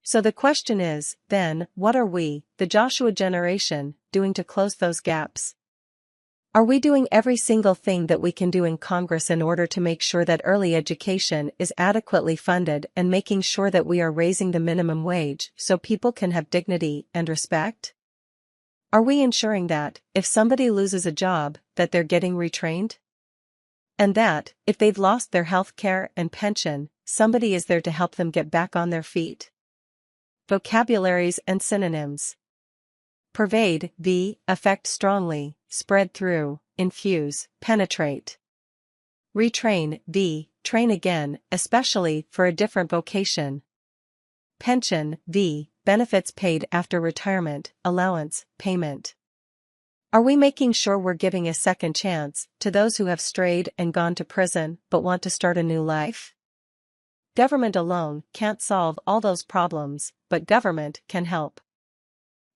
So the question is, then, what are we, the Joshua generation, doing to close those gaps? Are we doing every single thing that we can do in Congress in order to make sure that early education is adequately funded and making sure that we are raising the minimum wage so people can have dignity and respect? Are we ensuring that, if somebody loses a job, that they're getting retrained? And that, if they've lost their health care and pension, somebody is there to help them get back on their feet? Vocabularies and synonyms. Pervade, V, affect strongly, spread through, infuse, penetrate. Retrain, V, train again, especially for a different vocation. Pension, V, benefits paid after retirement, allowance, payment. Are we making sure we're giving a second chance to those who have strayed and gone to prison but want to start a new life? Government alone can't solve all those problems, but government can help.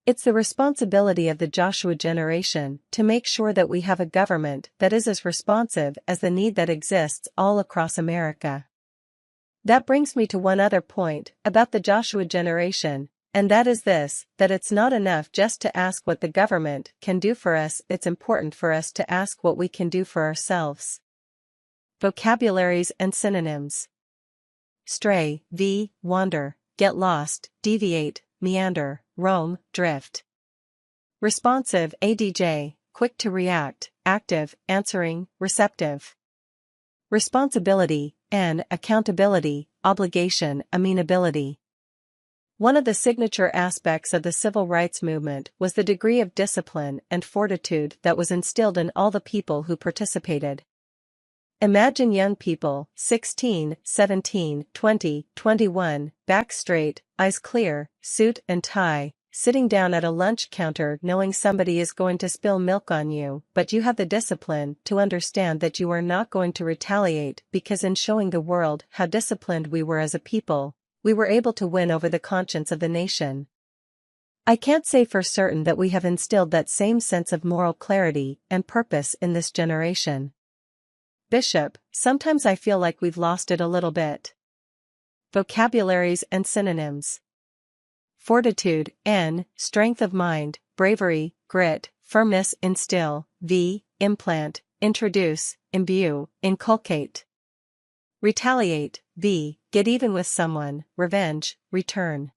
It's the responsibility of the Joshua generation to make sure that we have a government that is as responsive as the need that exists all across America. That brings me to one other point about the Joshua generation, and that is this, that it's not enough just to ask what the government can do for us, it's important for us to ask what we can do for ourselves. Vocabularies and synonyms. Stray, V, wander, get lost, deviate, meander, roam, drift. Responsive, ADJ, quick to react, active, answering, receptive. Responsibility, N, accountability, obligation, amenability. One of the signature aspects of the civil rights movement was the degree of discipline and fortitude that was instilled in all the people who participated. Imagine young people, 16, 17, 20, 21, back straight, eyes clear, suit and tie, sitting down at a lunch counter knowing somebody is going to spill milk on you, but you have the discipline to understand that you are not going to retaliate because in showing the world how disciplined we were as a people, we were able to win over the conscience of the nation. I can't say for certain that we have instilled that same sense of moral clarity and purpose in this generation. Bishop, sometimes I feel like we've lost it a little bit. Vocabularies and synonyms. Fortitude, N, strength of mind, bravery, grit, firmness, instill, V, implant, introduce, imbue, inculcate. Retaliate, V, get even with someone, revenge, return.